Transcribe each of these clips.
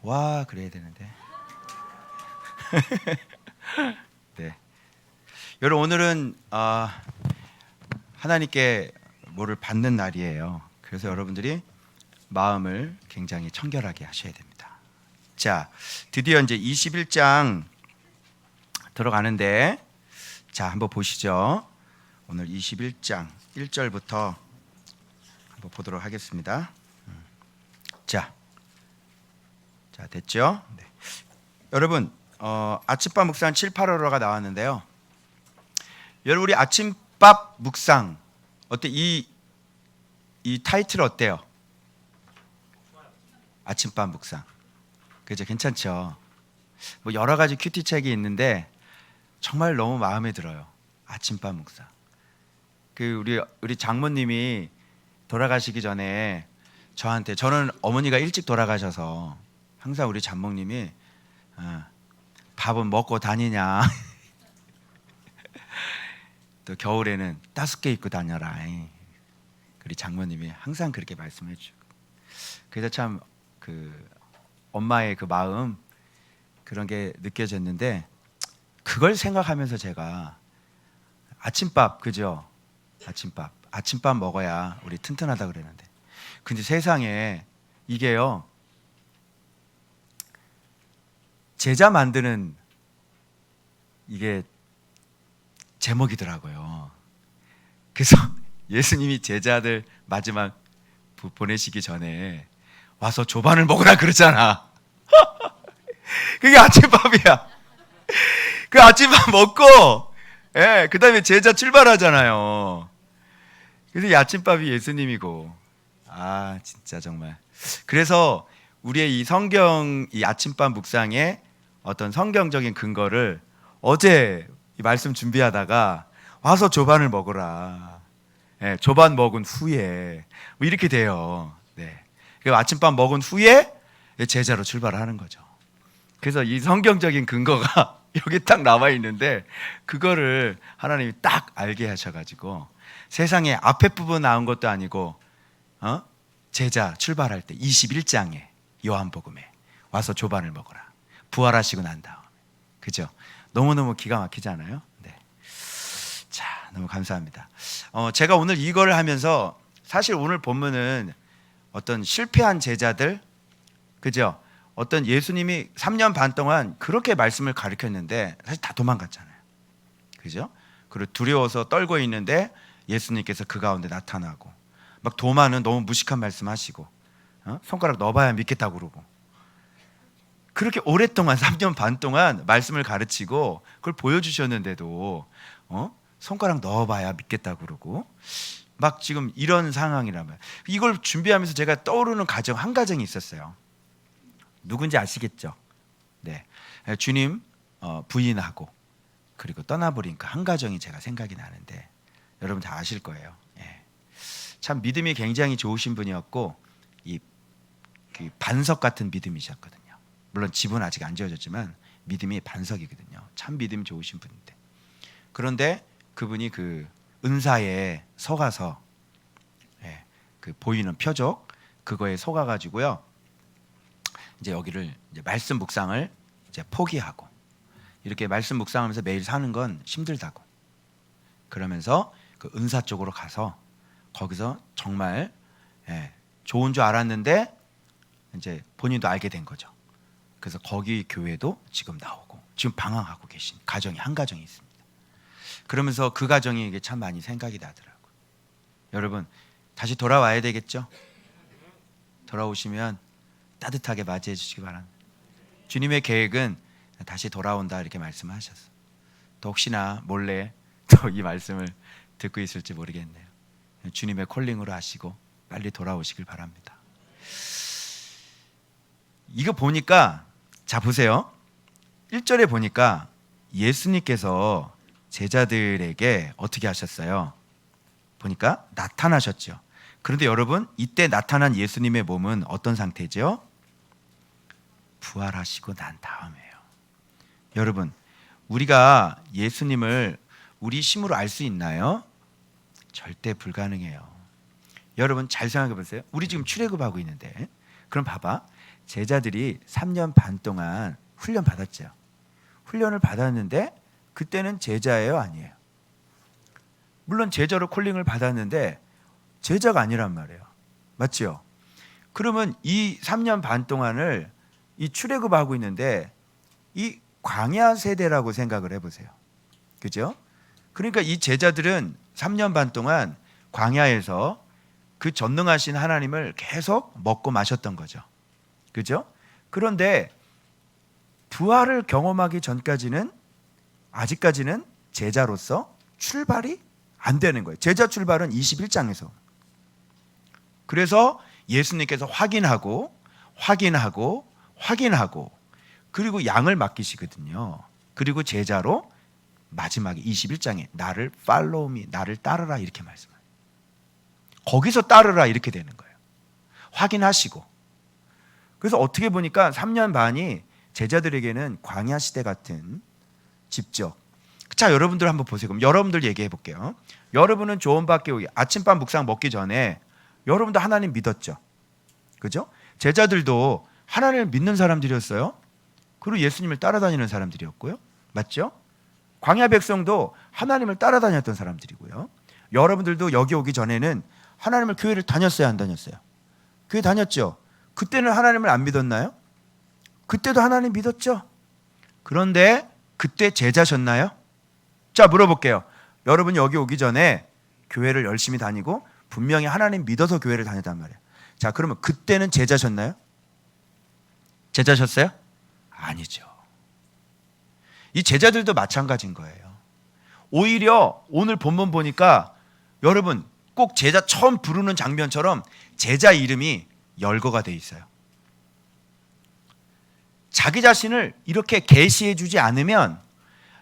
와 그래야 되는데. 네. 여러분 오늘은 하나님께 뭐를 받는 날이에요. 그래서 여러분들이 마음을 굉장히 청결하게 하셔야 됩니다. 자, 드디어 이제 21장 들어가는데, 자 한번 보시죠. 오늘 21장 1절부터 한번 보도록 하겠습니다. 자 됐죠? 네. 여러분 아침밥 묵상 7, 8월호가 나왔는데요. 여러분 우리 아침밥 묵상 어때? 이 타이틀 어때요? 아침밥 묵상. 그죠? 괜찮죠? 뭐 여러 가지 큐티 책이 있는데 정말 너무 마음에 들어요. 아침밥 묵상. 그 우리 장모님이 돌아가시기 전에 저는 어머니가 일찍 돌아가셔서 항상 우리 장모님이 밥은 먹고 다니냐. 또 겨울에는 따숩게 입고 다녀라. 우리 장모님이 항상 그렇게 말씀해 주고. 그래서 참 그 엄마의 그 마음 그런 게 느껴졌는데, 그걸 생각하면서 제가 아침밥, 그죠? 아침밥 먹어야 우리 튼튼하다 그랬는데, 근데 세상에 이게요, 제자 만드는 이게 제목이더라고요. 그래서 예수님이 제자들 마지막 보내시기 전에 와서 조반을 먹으라 그러잖아. 그게 아침밥이야. 그 아침밥 먹고, 그 다음에 제자 출발하잖아요. 그래서 이 아침밥이 예수님이고, 진짜 정말. 그래서 우리의 이 성경, 이 아침밥 묵상의 어떤 성경적인 근거를 어제 이 말씀 준비하다가 와서 조반을 먹어라. 조반 먹은 후에 뭐 이렇게 돼요. 네. 아침밥 먹은 후에 제자로 출발하는 거죠. 그래서 이 성경적인 근거가 여기 딱 나와 있는데, 그거를 하나님이 딱 알게 하셔가지고 세상에 앞에 부분 나온 것도 아니고 제자 출발할 때 21장에 요한복음에 와서 조반을 먹어라. 부활하시고 난 다음에. 그죠? 너무너무 기가 막히지 않아요? 네. 자, 너무 감사합니다. 제가 오늘 이걸 하면서 사실 오늘 본문은 어떤 실패한 제자들, 그죠? 어떤 예수님이 3년 반 동안 그렇게 말씀을 가르쳤는데 사실 다 도망갔잖아요. 그죠? 그리고 두려워서 떨고 있는데 예수님께서 그 가운데 나타나고, 막 도마는 너무 무식한 말씀하시고, 손가락 넣어봐야 믿겠다고 그러고, 그렇게 오랫동안 3년 반 동안 말씀을 가르치고 그걸 보여주셨는데도 손가락 넣어봐야 믿겠다고 그러고, 막 지금 이런 상황이라면, 이걸 준비하면서 제가 떠오르는 가정 한 가정이 있었어요. 누군지 아시겠죠? 네, 주님 부인하고 그리고 떠나버린 그 한 가정이 제가 생각이 나는데, 여러분 다 아실 거예요. 참 믿음이 굉장히 좋으신 분이었고, 그 반석 같은 믿음이셨거든요. 물론 집은 아직 안 지어졌지만 믿음이 반석이거든요. 참 믿음 좋으신 분인데, 그런데 그분이 그 은사에 속아서 그 보이는 표적 그거에 속아가지고요, 이제 여기를 이제 말씀 묵상을 이제 포기하고, 이렇게 말씀 묵상하면서 매일 사는 건 힘들다고, 그러면서 그 은사 쪽으로 가서 거기서 정말 좋은 줄 알았는데 이제 본인도 알게 된 거죠. 그래서 거기 교회도 지금 나오고 지금 방황하고 계신 가정이 한 가정이 있습니다. 그러면서 그 가정이 이게 참 많이 생각이 나더라고요. 여러분 다시 돌아와야 되겠죠? 돌아오시면 따뜻하게 맞이해 주시기 바랍니다. 주님의 계획은 다시 돌아온다 이렇게 말씀하셨어요. 또 혹시나 몰래 또 이 말씀을 듣고 있을지 모르겠네요. 주님의 콜링으로 하시고 빨리 돌아오시길 바랍니다. 이거 보니까, 자 보세요. 1절에 보니까 예수님께서 제자들에게 어떻게 하셨어요? 보니까 나타나셨죠. 그런데 여러분, 이때 나타난 예수님의 몸은 어떤 상태죠? 부활하시고 난 다음에요. 여러분, 우리가 예수님을 우리 힘으로 알 수 있나요? 절대 불가능해요. 여러분 잘 생각해 보세요. 우리 지금 출애굽하고 있는데, 그럼 봐봐. 제자들이 3년 반 동안 훈련 받았죠. 훈련을 받았는데 그때는 제자예요, 아니에요? 물론 제자로 콜링을 받았는데 제자가 아니란 말이에요. 맞죠? 그러면 이 3년 반 동안을 이 출애굽하고 있는데 이 광야 세대라고 생각을 해보세요. 그죠? 그러니까 이 제자들은 3년 반 동안 광야에서 그 전능하신 하나님을 계속 먹고 마셨던 거죠. 그죠? 그런데 부활을 경험하기 전까지는 아직까지는 제자로서 출발이 안 되는 거예요. 제자 출발은 21장에서. 그래서 예수님께서 확인하고 그리고 양을 맡기시거든요. 그리고 제자로 마지막에 21장에 나를 팔로우 미, 나를 따르라 이렇게 말씀해요. 거기서 따르라 이렇게 되는 거예요. 확인하시고. 그래서 어떻게 보니까 3년 반이 제자들에게는 광야 시대 같은 집적. 자, 여러분들 한번 보세요. 그럼 여러분들 얘기해 볼게요. 여러분은 조언받기 오기 아침밥 묵상 먹기 전에 여러분도 하나님 믿었죠. 그죠? 제자들도 하나님을 믿는 사람들이었어요. 그리고 예수님을 따라다니는 사람들이었고요. 맞죠? 광야 백성도 하나님을 따라다녔던 사람들이고요. 여러분들도 여기 오기 전에는 하나님을 교회를 다녔어요, 안 다녔어요? 교회 다녔죠. 그때는 하나님을 안 믿었나요? 그때도 하나님 믿었죠. 그런데 그때 제자셨나요? 자, 물어볼게요. 여러분 여기 오기 전에 교회를 열심히 다니고 분명히 하나님 믿어서 교회를 다녔단 말이에요. 자, 그러면 그때는 제자셨나요? 제자셨어요? 아니죠. 이 제자들도 마찬가지인 거예요. 오히려 오늘 본문 보니까 여러분 꼭 제자 처음 부르는 장면처럼 제자 이름이 열거가 돼 있어요. 자기 자신을 이렇게 계시해 주지 않으면,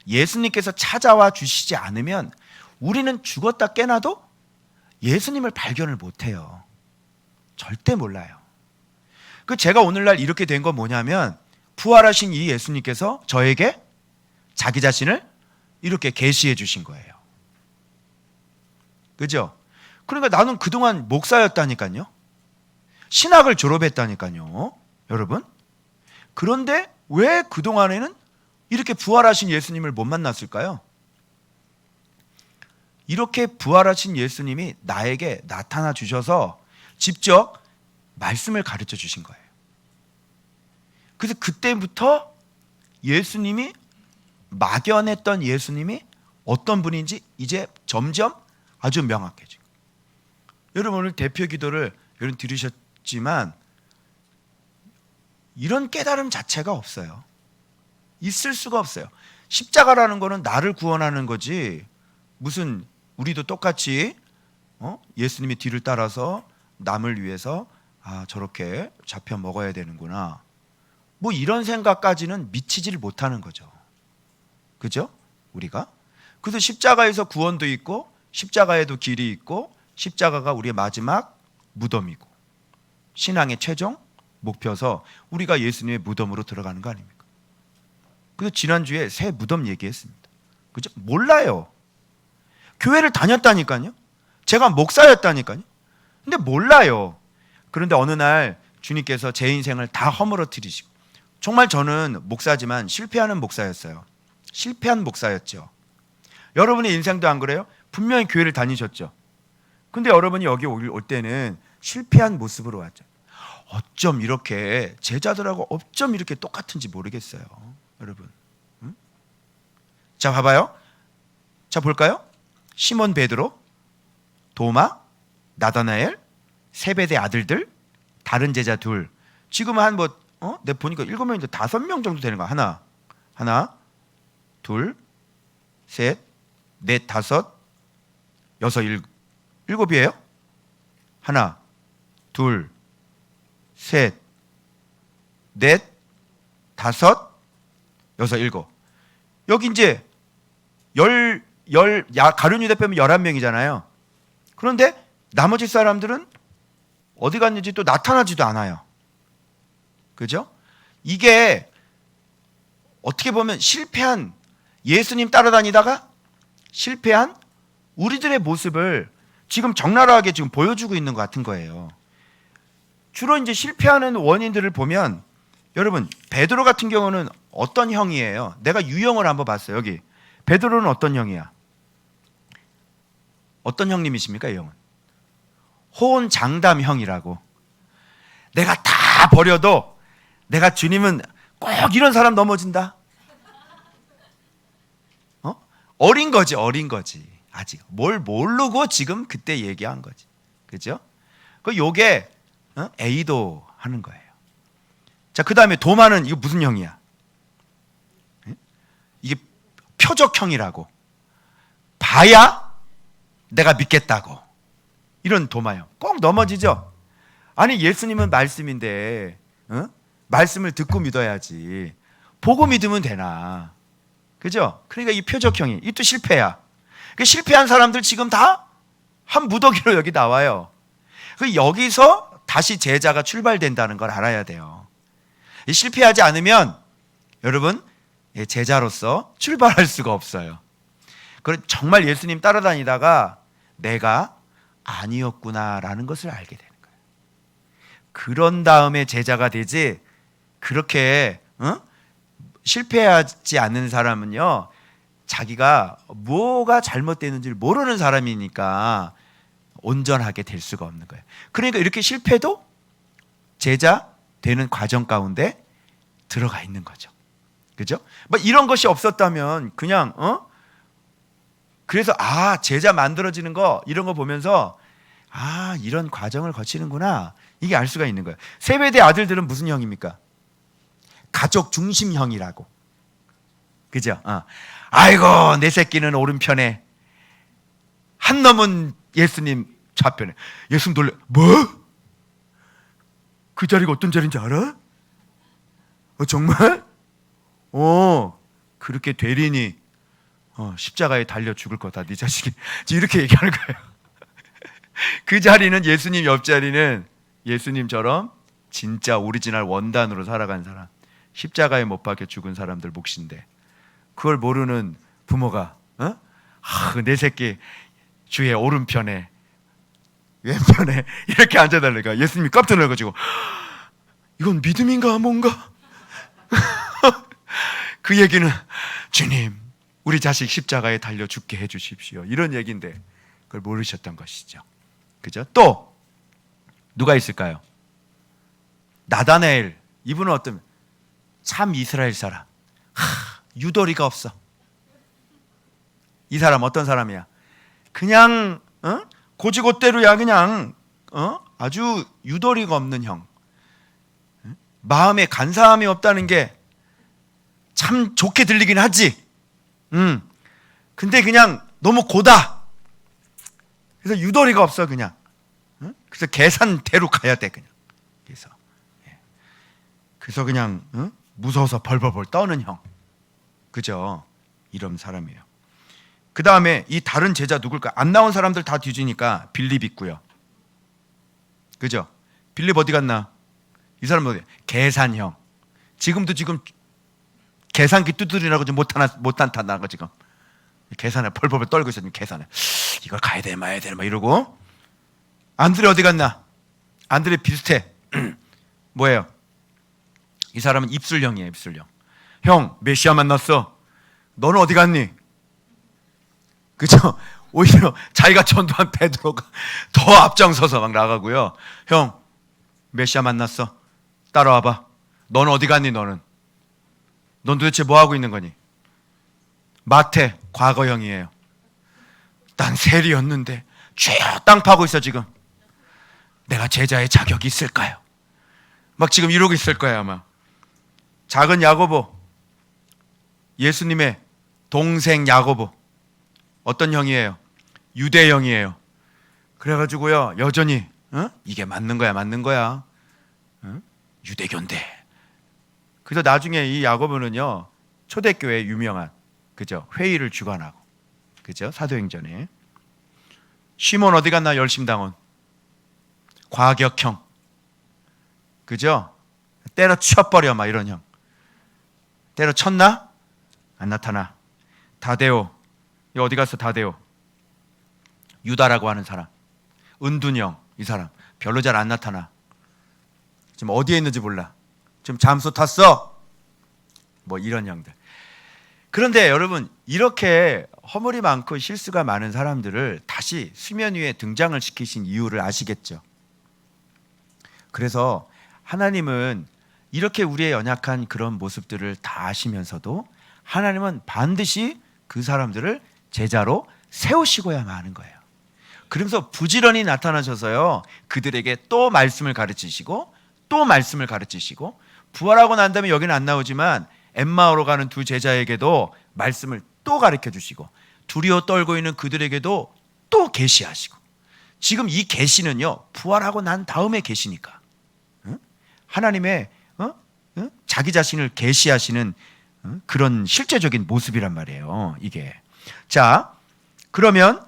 예수님께서 찾아와 주시지 않으면 우리는 죽었다 깨나도 예수님을 발견을 못해요. 절대 몰라요. 그 제가 오늘날 이렇게 된 건 뭐냐면 부활하신 이 예수님께서 저에게 자기 자신을 이렇게 계시해 주신 거예요. 그죠? 그러니까 나는 그동안 목사였다니까요. 신학을 졸업했다니까요. 여러분. 그런데 왜 그동안에는 이렇게 부활하신 예수님을 못 만났을까요? 이렇게 부활하신 예수님이 나에게 나타나 주셔서 직접 말씀을 가르쳐 주신 거예요. 그래서 그때부터 예수님이 막연했던 예수님이 어떤 분인지 이제 점점 아주 명확해지고. 여러분 오늘 대표 기도를 여러분 들으셨지만 이런 깨달음 자체가 없어요. 있을 수가 없어요. 십자가라는 거는 나를 구원하는 거지 무슨 우리도 똑같이 예수님의 뒤를 따라서 남을 위해서 저렇게 잡혀 먹어야 되는구나. 뭐 이런 생각까지는 미치지를 못하는 거죠. 그죠? 우리가. 그래서 십자가에서 구원도 있고 십자가에도 길이 있고 십자가가 우리의 마지막 무덤이고 신앙의 최종 목표서 우리가 예수님의 무덤으로 들어가는 거 아닙니까? 그래서 지난주에 새 무덤 얘기했습니다. 그죠? 몰라요. 교회를 다녔다니까요. 제가 목사였다니까요. 근데 몰라요. 그런데 어느 날 주님께서 제 인생을 다 허물어뜨리시고, 정말 저는 목사지만 실패하는 목사였어요. 실패한 목사였죠. 여러분의 인생도 안 그래요? 분명히 교회를 다니셨죠. 근데 여러분이 여기 올 때는 실패한 모습으로 왔죠. 어쩜 이렇게 제자들하고 어쩜 이렇게 똑같은지 모르겠어요. 여러분. 응? 자, 봐봐요. 자, 볼까요? 시몬 베드로, 도마, 나다나엘, 세베대 아들들, 다른 제자 둘. 지금 한 내가 보니까 7명인데 5명 정도 되는 거야. 하나, 둘, 셋, 넷, 다섯, 여섯, 일곱이에요. 하나, 둘, 셋, 넷, 다섯, 여섯, 일곱. 여기 이제 가룟 유다 빼면 11명이잖아요. 그런데 나머지 사람들은 어디 갔는지 또 나타나지도 않아요. 그죠? 이게 어떻게 보면 실패한, 예수님 따라다니다가 실패한 우리들의 모습을 지금 적나라하게 지금 보여주고 있는 것 같은 거예요. 주로 이제 실패하는 원인들을 보면 여러분 베드로 같은 경우는 어떤 형이에요? 내가 유형을 한번 봤어요. 여기 베드로는 어떤 형이야? 어떤 형님이십니까? 이 형은 호언장담형이라고. 내가 다 버려도 내가 주님은 꼭 이런 사람 넘어진다. 어린 거지, 어린 거지. 아직 뭘 모르고 지금 그때 얘기한 거지. 그죠? 그 요게 A도 하는 거예요. 자, 그 다음에 도마는 이거 무슨 형이야? 이게 표적형이라고. 봐야 내가 믿겠다고. 이런 도마형. 꼭 넘어지죠? 아니, 예수님은 말씀인데, 말씀을 듣고 믿어야지. 보고 믿으면 되나. 그죠? 그러니까 이 표적형이, 이 또 실패야. 그 실패한 사람들 지금 다 한 무더기로 여기 나와요. 그 여기서 다시 제자가 출발된다는 걸 알아야 돼요. 실패하지 않으면 여러분 제자로서 출발할 수가 없어요. 그럼 정말 예수님 따라다니다가 내가 아니었구나라는 것을 알게 되는 거예요. 그런 다음에 제자가 되지, 그렇게 실패하지 않는 사람은요, 자기가 뭐가 잘못되는지를 모르는 사람이니까 온전하게 될 수가 없는 거예요. 그러니까 이렇게 실패도 제자 되는 과정 가운데 들어가 있는 거죠. 그죠? 뭐 이런 것이 없었다면 그냥 그래서 제자 만들어지는 거 이런 거 보면서 이런 과정을 거치는구나, 이게 알 수가 있는 거예요. 세베대 아들들은 무슨 형입니까? 가족 중심형이라고. 그죠? 아이고 내 새끼는 오른편에, 한 놈은 예수님 좌편에. 예수님 놀래. 뭐? 그 자리가 어떤 자리인지 알아? 정말? 그렇게 되리니 십자가에 달려 죽을 거다 네 자식이. 이렇게 얘기하는 거예요. 그 자리는, 예수님 옆자리는 예수님처럼 진짜 오리지널 원단으로 살아간 사람, 십자가에 못 박혀 죽은 사람들 몫인데, 그걸 모르는 부모가 내 새끼 주의 오른편에 왼편에 이렇게 앉아달라니까 예수님이 깜짝 놀라가지고 이건 믿음인가 뭔가? 그 얘기는 주님 우리 자식 십자가에 달려 죽게 해주십시오, 이런 얘기인데 그걸 모르셨던 것이죠. 그죠? 또 누가 있을까요? 나다나엘. 이분은 어떤 참 이스라엘 사람. 유도리가 없어. 이 사람 어떤 사람이야? 그냥 고지고대로야. 그냥 아주 유도리가 없는 형. 마음에 간사함이 없다는 게 참 좋게 들리긴 하지. 근데 그냥 너무 고다. 그래서 유도리가 없어 그냥. 그래서 계산대로 가야 돼 그냥. 그래서 그냥 무서워서 벌벌벌 떠는 형. 그죠? 이런 사람이에요. 그 다음에 이 다른 제자 누굴까? 안 나온 사람들 다 뒤지니까 빌립 있고요. 그죠? 빌립 어디 갔나? 이 사람 어디? 계산형. 지금 계산기 두드리라고 좀 못한다 나가 지금. 계산에 벌벌벌 떨고 있어. 계산에 이걸 가야 돼 마야 돼 막 이러고. 안드레 어디 갔나? 안드레 비슷해. 뭐예요? 이 사람은 입술형이에요. 입술형. 형 메시아 만났어. 너는 어디 갔니? 그죠? 오히려 자기가 전도한 베드로가 더 앞장서서 막 나가고요. 형 메시아 만났어. 따라와봐. 너는 어디 갔니? 넌 도대체 뭐 하고 있는 거니? 마태 과거형이에요. 난 세리였는데 죄야 땅 파고 있어 지금. 내가 제자의 자격이 있을까요? 막 지금 이러고 있을 거야 아마. 작은 야고보, 예수님의 동생 야고보, 어떤 형이에요? 유대형이에요. 그래가지고요 여전히 이게 맞는 거야. 유대교인데. 그래서 나중에 이 야고보는요 초대교회 유명한, 그죠? 회의를 주관하고, 그죠? 사도행전에. 시몬 어디 갔나? 열심당원. 과격형. 그죠? 때려쳐버려 막 이런 형. 때려쳤나? 안 나타나. 다데오. 이 어디 갔어? 다데오. 유다라고 하는 사람. 은둔형. 이 사람 별로 잘 안 나타나. 지금 어디에 있는지 몰라. 지금 잠수 탔어. 뭐 이런 형들. 그런데 여러분, 이렇게 허물이 많고 실수가 많은 사람들을 다시 수면 위에 등장을 시키신 이유를 아시겠죠? 그래서 하나님은 이렇게 우리의 연약한 그런 모습들을 다 아시면서도 하나님은 반드시 그 사람들을 제자로 세우시고야만 하는 거예요. 그러면서 부지런히 나타나셔서요, 그들에게 또 말씀을 가르치시고 또 말씀을 가르치시고, 부활하고 난 다음에 여기는 안 나오지만 엠마오로 가는 두 제자에게도 말씀을 또 가르쳐 주시고, 두려워 떨고 있는 그들에게도 또 계시하시고, 지금 이 계시는요, 부활하고 난 다음에 계시니까 하나님의 자기 자신을 계시하시는 그런 실제적인 모습이란 말이에요, 이게. 자, 그러면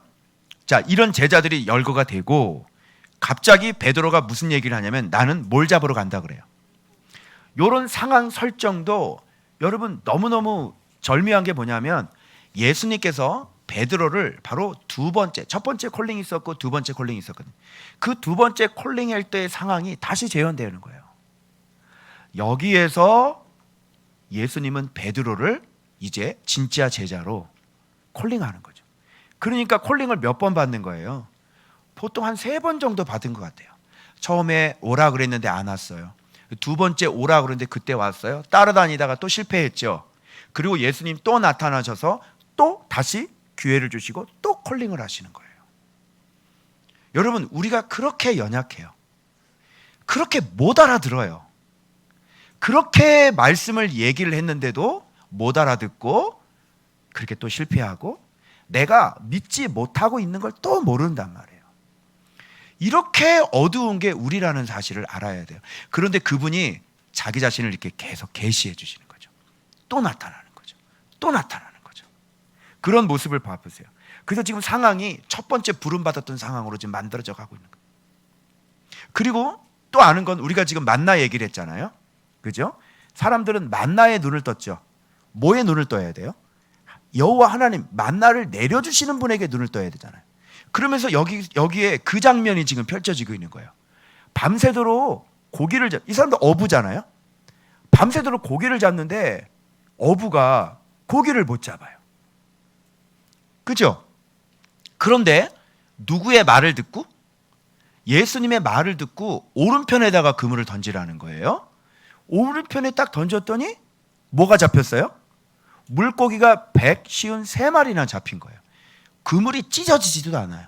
이런 제자들이 열거가 되고 갑자기 베드로가 무슨 얘기를 하냐면 나는 뭘 잡으러 간다 그래요. 이런 상황 설정도 여러분 너무너무 절묘한 게 뭐냐면, 예수님께서 베드로를 바로 첫 번째 콜링이 있었고 두 번째 콜링이 있었거든요. 그 두 번째 콜링할 때의 상황이 다시 재현되는 거예요. 여기에서 예수님은 베드로를 이제 진짜 제자로 콜링하는 거죠. 그러니까 콜링을 몇 번 받는 거예요? 보통 한 3번 정도 받은 것 같아요. 처음에 오라 그랬는데 안 왔어요. 두 번째 오라 그랬는데 그때 왔어요. 따라다니다가 또 실패했죠. 그리고 예수님 또 나타나셔서 또 다시 기회를 주시고 또 콜링을 하시는 거예요. 여러분, 우리가 그렇게 연약해요. 그렇게 못 알아들어요. 그렇게 말씀을 얘기를 했는데도 못 알아듣고 그렇게 또 실패하고 내가 믿지 못하고 있는 걸 또 모른단 말이에요. 이렇게 어두운 게 우리라는 사실을 알아야 돼요. 그런데 그분이 자기 자신을 이렇게 계속 계시해 주시는 거죠. 또 나타나는 거죠. 또 나타나는 거죠. 그런 모습을 봐보세요. 그래서 지금 상황이 첫 번째 부름받았던 상황으로 지금 만들어져 가고 있는 거예요. 그리고 또 아는 건 우리가 지금 만나 얘기를 했잖아요. 그죠? 사람들은 만나에 눈을 떴죠. 뭐에 눈을 떠야 돼요? 여호와 하나님 만나를 내려주시는 분에게 눈을 떠야 되잖아요. 그러면서 여기에 그 장면이 지금 펼쳐지고 있는 거예요. 밤새도록 고기를 이 사람도 어부잖아요. 밤새도록 고기를 잡는데 어부가 고기를 못 잡아요. 그죠? 그런데 누구의 말을 듣고? 예수님의 말을 듣고 오른편에다가 그물을 던지라는 거예요. 오른편에 딱 던졌더니 뭐가 잡혔어요? 물고기가 153마리나 잡힌 거예요. 그물이 찢어지지도 않아요.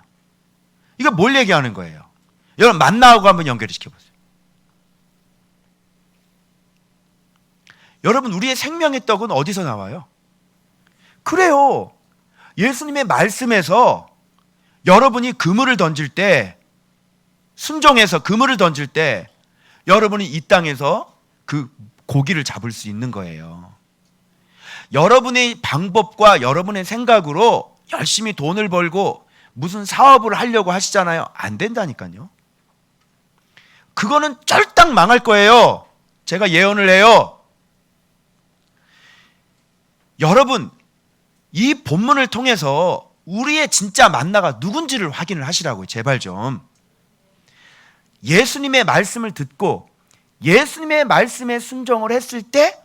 이거 뭘 얘기하는 거예요? 여러분, 만나하고 한번 연결을 시켜보세요. 여러분, 우리의 생명의 떡은 어디서 나와요? 그래요. 예수님의 말씀에서 여러분이 그물을 던질 때, 순종해서 그물을 던질 때 여러분이 이 땅에서 그 고기를 잡을 수 있는 거예요. 여러분의 방법과 여러분의 생각으로 열심히 돈을 벌고 무슨 사업을 하려고 하시잖아요. 안 된다니까요. 그거는 쫄딱 망할 거예요. 제가 예언을 해요. 여러분, 이 본문을 통해서 우리의 진짜 만나가 누군지를 확인을 하시라고요. 제발 좀. 예수님의 말씀을 듣고 예수님의 말씀에 순종을 했을 때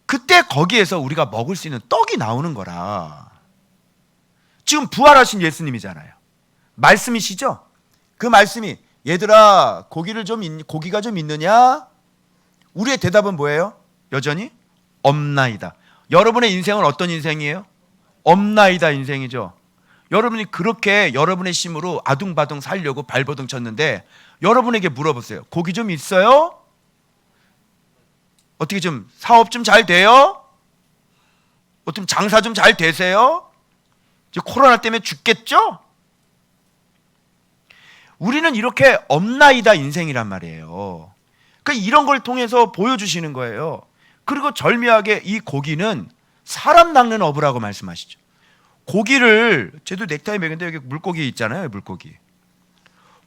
그때 거기에서 우리가 먹을 수 있는 떡이 나오는 거라. 지금 부활하신 예수님이잖아요. 말씀이시죠? 그 말씀이 얘들아 고기가 좀 있느냐? 우리의 대답은 뭐예요? 여전히 없나이다. 여러분의 인생은 어떤 인생이에요? 없나이다 인생이죠. 여러분이 그렇게 여러분의 힘으로 아둥바둥 살려고 발버둥 쳤는데 여러분에게 물어보세요. 고기 좀 있어요? 어떻게 좀 사업 좀 잘 돼요? 어떻게 장사 좀 잘 되세요? 이제 코로나 때문에 죽겠죠? 우리는 이렇게 없나이다 인생이란 말이에요. 그러니까 이런 걸 통해서 보여주시는 거예요. 그리고 절묘하게 이 고기는 사람 낚는 어부라고 말씀하시죠. 고기를 쟤도 넥타이 매근데 여기 물고기 있잖아요. 물고기.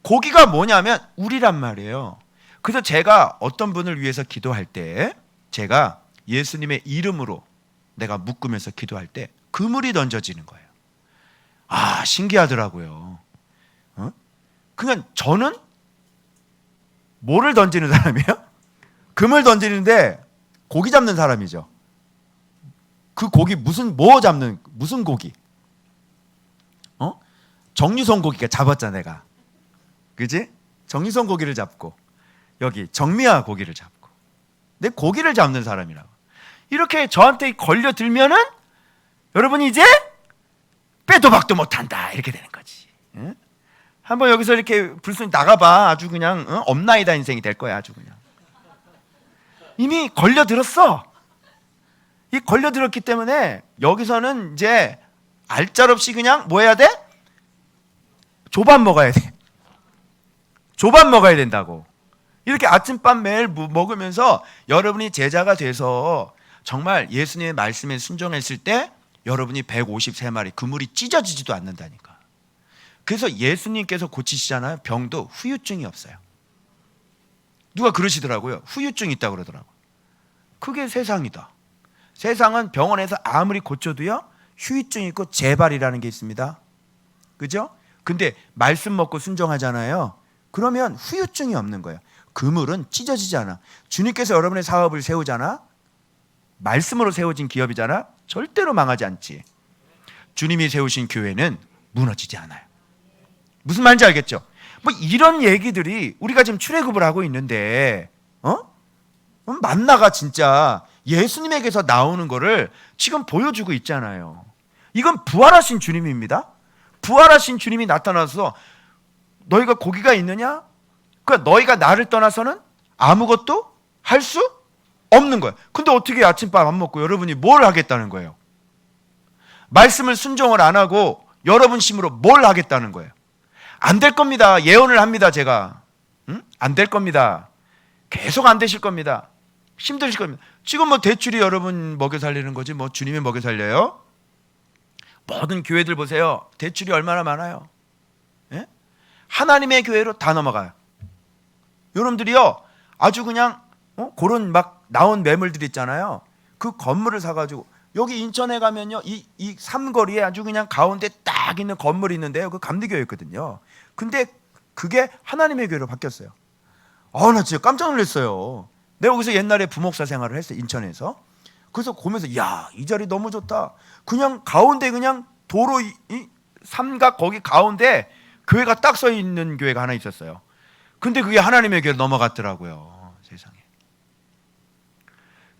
고기가 뭐냐면 우리란 말이에요. 그래서 제가 어떤 분을 위해서 기도할 때 제가 예수님의 이름으로 내가 묶으면서 기도할 때 그물이 던져지는 거예요. 아, 신기하더라고요. 그냥 저는 뭐를 던지는 사람이에요? 금을 던지는데 고기 잡는 사람이죠. 그 고기 무슨 고기? 정유성 고기가 잡았잖아 내가. 그지? 정유성 고기를 잡고 여기 정미화 고기를 잡고 내 고기를 잡는 사람이라고. 이렇게 저한테 걸려들면은 여러분이 이제 빼도 박도 못한다 이렇게 되는 거지. 응? 한번 여기서 이렇게 불순히 나가봐. 아주 그냥 엄나이다 인생이 될 거야. 아주 그냥 이미 걸려들었어. 이 걸려들었기 때문에 여기서는 이제 알짤없이 그냥 뭐 해야 돼? 조밥 먹어야 돼. 조밥 먹어야 된다고. 이렇게 아침밥 매일 먹으면서 여러분이 제자가 돼서 정말 예수님의 말씀에 순종했을 때 여러분이 153마리 그물이 찢어지지도 않는다니까. 그래서 예수님께서 고치시잖아요. 병도 후유증이 없어요. 누가 그러시더라고요. 후유증이 있다고 그러더라고요. 그게 세상이다. 세상은 병원에서 아무리 고쳐도요 후유증이 있고 재발이라는 게 있습니다. 그죠? 근데 말씀 먹고 순종하잖아요. 그러면 후유증이 없는 거예요. 그물은 찢어지지 않아. 주님께서 여러분의 사업을 세우잖아. 말씀으로 세워진 기업이잖아. 절대로 망하지 않지. 주님이 세우신 교회는 무너지지 않아요. 무슨 말인지 알겠죠? 뭐 이런 얘기들이 우리가 지금 출애굽을 하고 있는데 만나가 진짜 예수님에게서 나오는 거를 지금 보여주고 있잖아요. 이건 부활하신 주님입니다. 부활하신 주님이 나타나서 너희가 고기가 있느냐? 그러니까 너희가 나를 떠나서는 아무것도 할 수 없는 거예요. 근데 어떻게 아침밥 안 먹고 여러분이 뭘 하겠다는 거예요? 말씀을 순종을 안 하고 여러분 힘으로 뭘 하겠다는 거예요? 안 될 겁니다. 예언을 합니다. 제가. 안 될 겁니다. 계속 안 되실 겁니다. 힘드실 겁니다. 지금 뭐 대출이 여러분 먹여 살리는 거지 뭐 주님이 먹여 살려요? 모든 교회들 보세요. 대출이 얼마나 많아요. 예? 하나님의 교회로 다 넘어가요. 여러분들이요 아주 그냥 그런 막 나온 매물들 있잖아요. 그 건물을 사가지고 여기 인천에 가면요 이 삼거리에 아주 그냥 가운데 딱 있는 건물이 있는데요. 그 감리교회였거든요. 근데 그게 하나님의 교회로 바뀌었어요. 나 진짜 깜짝 놀랐어요. 내가 거기서 옛날에 부목사 생활을 했어요. 인천에서. 그래서 보면서 야, 이 자리 너무 좋다. 그냥 가운데 그냥 도로 이 삼각 거기 가운데 교회가 딱 서 있는 교회가 하나 있었어요. 근데 그게 하나님의 교회로 넘어갔더라고요. 세상에.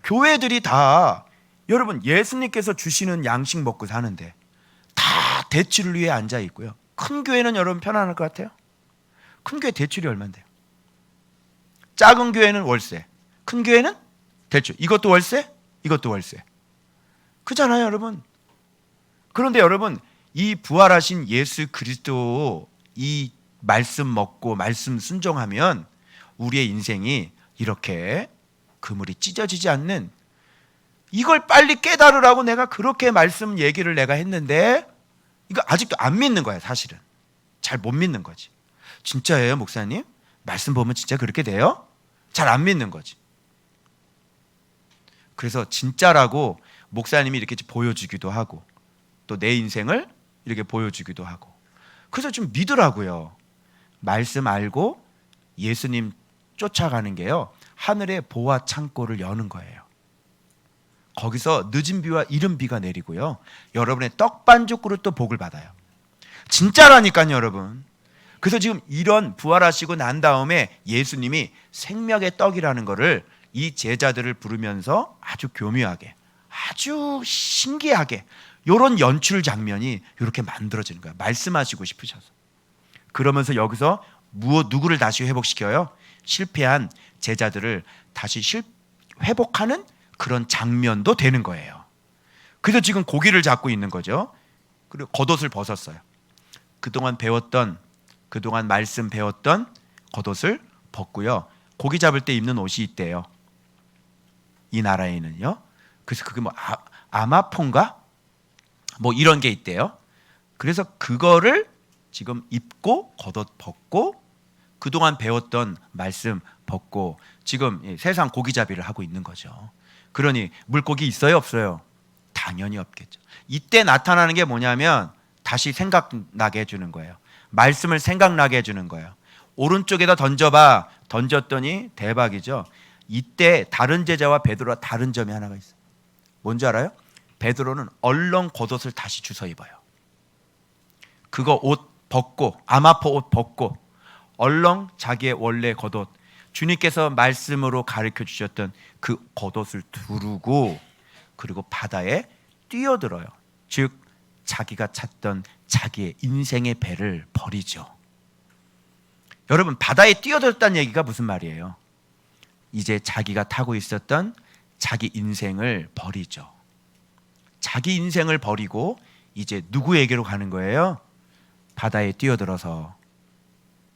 교회들이 다 여러분 예수님께서 주시는 양식 먹고 사는데 다 대출을 위해 앉아 있고요. 큰 교회는 여러분 편안할 것 같아요? 큰 교회 대출이 얼마인데요? 작은 교회는 월세, 큰 교회는 대출. 이것도 월세, 이것도 월세. 그잖아요, 여러분. 그런데 여러분, 이 부활하신 예수 그리스도 이 말씀 먹고 말씀 순종하면 우리의 인생이 이렇게 그물이 찢어지지 않는, 이걸 빨리 깨달으라고 내가 그렇게 말씀 얘기를 내가 했는데 이거 아직도 안 믿는 거야. 사실은 잘 못 믿는 거지. 진짜예요, 목사님? 말씀 보면 진짜 그렇게 돼요? 잘 안 믿는 거지. 그래서 진짜라고 목사님이 이렇게 보여주기도 하고 또 내 인생을 이렇게 보여주기도 하고, 그래서 좀 믿으라고요. 말씀 알고 예수님 쫓아가는 게요, 하늘의 보화 창고를 여는 거예요. 거기서 늦은 비와 이른 비가 내리고요, 여러분의 떡 반죽 그릇도 복을 받아요. 진짜라니까요, 여러분. 그래서 지금 이런 부활하시고 난 다음에 예수님이 생명의 떡이라는 거를 이 제자들을 부르면서 아주 교묘하게, 아주 신기하게 이런 연출 장면이 이렇게 만들어지는 거예요. 말씀하시고 싶으셔서. 그러면서 여기서 누구를 다시 회복시켜요? 실패한 제자들을 다시 회복하는 그런 장면도 되는 거예요. 그래서 지금 고기를 잡고 있는 거죠. 그리고 겉옷을 벗었어요. 그동안 말씀 배웠던 겉옷을 벗고요, 고기 잡을 때 입는 옷이 있대요, 이 나라에는요. 그래서 그게 뭐 아마폰가 뭐 이런 게 있대요. 그래서 그거를 지금 입고 겉옷 벗고 그동안 배웠던 말씀 벗고 지금 세상 고기잡이를 하고 있는 거죠. 그러니 물고기 있어요, 없어요? 당연히 없겠죠. 이때 나타나는 게 뭐냐면 다시 생각나게 해주는 거예요. 말씀을 생각나게 해주는 거예요. 오른쪽에다 던져봐. 던졌더니 대박이죠. 이때 다른 제자와 베드로와 다른 점이 하나가 있어요. 뭔지 알아요? 베드로는 얼렁 겉옷을 다시 주워 입어요. 그거 옷 벗고, 아마포 옷 벗고 얼렁 자기의 원래 겉옷, 주님께서 말씀으로 가르쳐 주셨던 그 겉옷을 두르고 그리고 바다에 뛰어들어요. 즉 자기가 찾던 자기의 인생의 배를 버리죠. 여러분, 바다에 뛰어들었다는 얘기가 무슨 말이에요? 이제 자기가 타고 있었던 자기 인생을 버리죠. 자기 인생을 버리고 이제 누구에게로 가는 거예요? 바다에 뛰어들어서.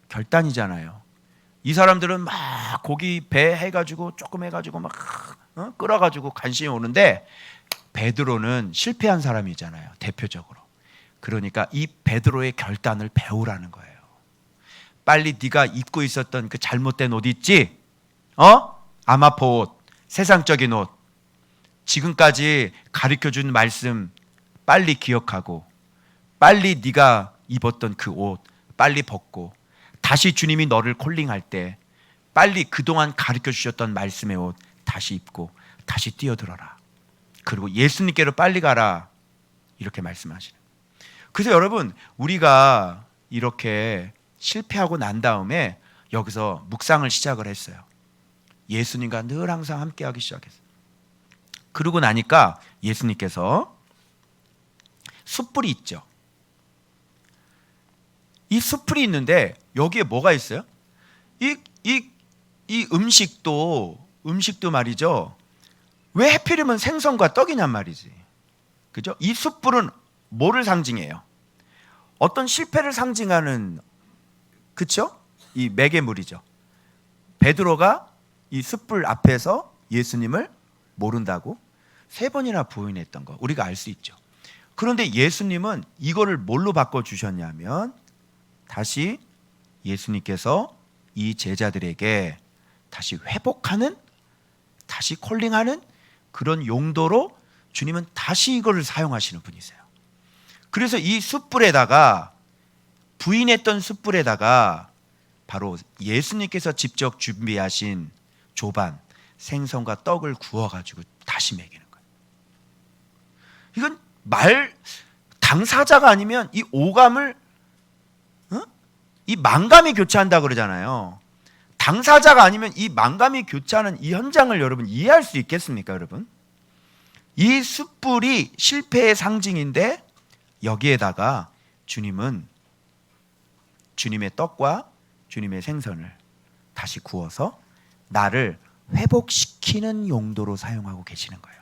결단이잖아요. 이 사람들은 막 고기 배 해가지고 조금 해가지고 막 끌어가지고 간신히 오는데 베드로는 실패한 사람이잖아요. 대표적으로. 그러니까 이 베드로의 결단을 배우라는 거예요. 빨리 네가 입고 있었던 그 잘못된 옷 있지? 아마포 옷, 세상적인 옷, 지금까지 가르쳐준 말씀 빨리 기억하고 빨리 네가 입었던 그 옷 빨리 벗고 다시 주님이 너를 콜링할 때 빨리 그동안 가르쳐 주셨던 말씀의 옷 다시 입고 다시 뛰어들어라. 그리고 예수님께로 빨리 가라. 이렇게 말씀하시는. 그래서 여러분, 우리가 이렇게 실패하고 난 다음에 여기서 묵상을 시작을 했어요. 예수님과 늘 항상 함께하기 시작했어요. 그러고 나니까 예수님께서 숯불이 있죠. 이 숯불이 있는데 여기에 뭐가 있어요? 이 음식도 말이죠. 왜 하필이면 생선과 떡이냔 말이지. 그죠? 이 숯불은 뭐를 상징해요? 어떤 실패를 상징하는, 그쵸? 이 매개물이죠. 베드로가 이 숯불 앞에서 예수님을 모른다고 3번이나 부인했던 거 우리가 알 수 있죠. 그런데 예수님은 이거를 뭘로 바꿔주셨냐면 다시 예수님께서 이 제자들에게 다시 회복하는, 다시 콜링하는 그런 용도로 주님은 다시 이거를 사용하시는 분이세요. 그래서 이 숯불에다가, 부인했던 숯불에다가 바로 예수님께서 직접 준비하신 조반, 생선과 떡을 구워가지고 다시 먹이는 거예요. 이건 당사자가 아니면 이 오감을, 이 만감이 교차한다 그러잖아요. 당사자가 아니면 이 만감이 교차하는 이 현장을 여러분 이해할 수 있겠습니까, 여러분? 이 숯불이 실패의 상징인데 여기에다가 주님은 주님의 떡과 주님의 생선을 다시 구워서 나를 회복시키는 용도로 사용하고 계시는 거예요.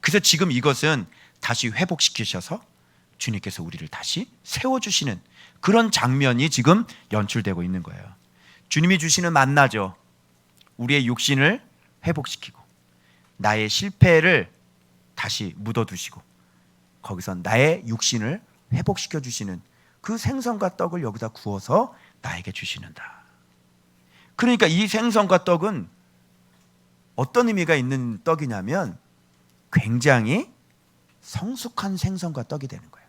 그래서 지금 이것은 다시 회복시키셔서 주님께서 우리를 다시 세워주시는 그런 장면이 지금 연출되고 있는 거예요. 주님이 주시는 만나죠. 우리의 육신을 회복시키고 나의 실패를 다시 묻어두시고 거기서 나의 육신을 회복시켜 주시는 그 생선과 떡을 여기다 구워서 나에게 주시는다. 그러니까 이 생선과 떡은 어떤 의미가 있는 떡이냐면 굉장히 성숙한 생선과 떡이 되는 거예요.